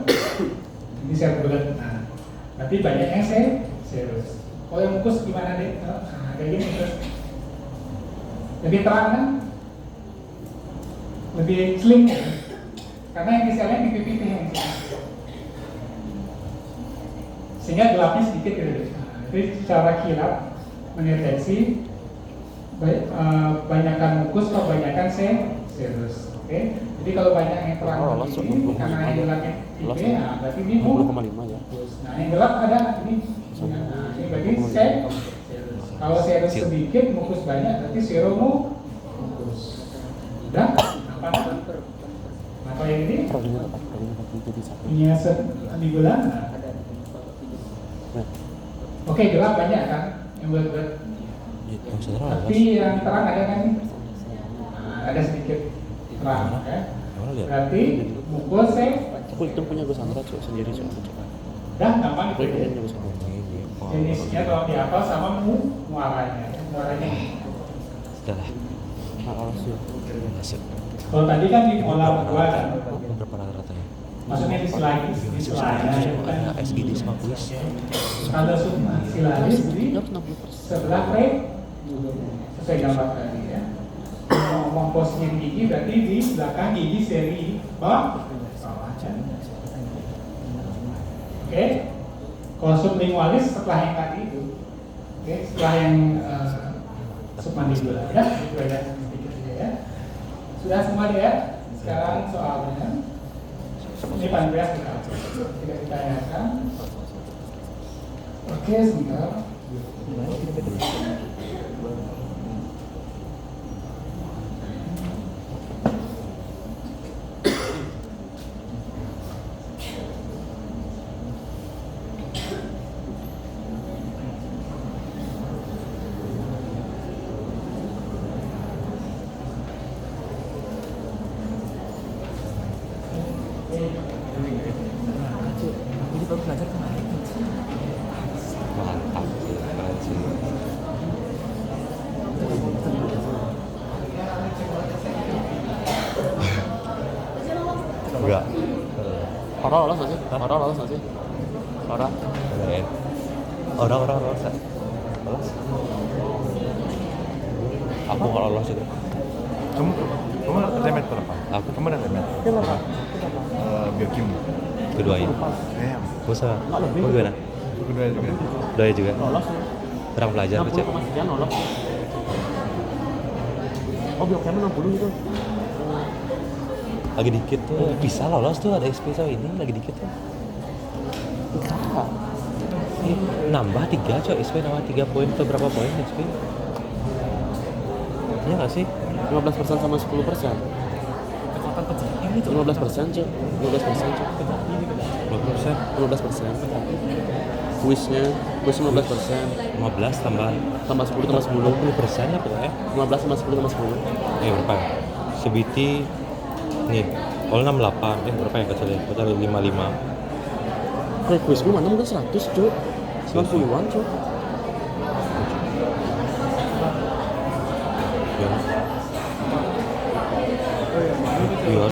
Ini sel bulat. Nah, berarti banyak yang serus. Kalau yang mukus gimana deh? Nah, kayak gini terus. Lebih terang kan? Lebih slim ya? Karena yang di selnya pipi-pipi yang di sini. Sehingga gelapnya sedikit gitu. Nah, itu cara kilap mendeteksi banyakkan mukus atau banyakkan serus. Oke? Jadi kalau banyak yang terang ini karena yang gelapnya tipe, nah berarti ini 20,5 ya. Nah yang gelap ada ini. Nah ini berarti serus. Kalau serus sedikit, mukus banyak, berarti mukus. Udah? Apa? Nah kalau yang ini punya di bulan. Oke, gelap banyak kan yang bulat-bulat. Tapi yang terang ada kan? Nah, ada sedikit terang ya. Berarti mukus Aku itu punya gue Sandra sendiri coba. Dah gampang itu. Punya gue Sandra. Jenisnya kalau dihafal sama muaranya. Muaranya. Sudah lah. Masuk. Kalau tadi kan di pola dua kan. Berapa rata-ratanya? Maksudnya di selanya, Ada SGD sama kuis. kalau silaris di sebelah frame sesuai gambar tadi ya. Ngomong posisi gigi berarti di belakang gigi seri bawah. Oke. Kalau sublingualis setelah yang tadi itu. Oke, setelah yang submandibular ya, itu ada sedikit ya. Sudah semua ya. Sekarang soalnya. Ini pankreas tidak ditanyakan. Oke, sebentar. Jadi baru belajar kemarin. Mantap sih, keren sih. Enggak. Orang lolos nggak sih? Orang lolos nggak sih? Orang. Keren. Orang lolos. Lolos. Aku nggak lolos itu. Kamu remet berapa? Aku Kamu ada remet? Kenapa? Biokim. keduanya. Bosa. Nggak lebih. Mau gimana? Kedua juga. Kedua juga. Lolos ya. Kurang pelajar tuh, Cek. 60 sekian lolos. Oh, biokemnya 60 gitu. Lagi dikit tuh. Bisa lolos tuh, ada SP so ini lagi dikit tuh. Enggak. Nambah 3 coy, SP nambah 3 poin atau berapa poin SP? Iya nggak sih? 15% sama 10%. Kekuatan pencernaan ini 15% cuy. 15% cuy. 20%? 15%. Kuisnya 15%. 15 tambah Tambah 10 tambah 10. 20% apa ya? 15 tambah 10 tambah 10. Berapa ya? CBT Nih, kalau 68, berapa ya kecilnya? Kecil 55. Request gue mana udah 100 cuy. 90-an cuy. Ya.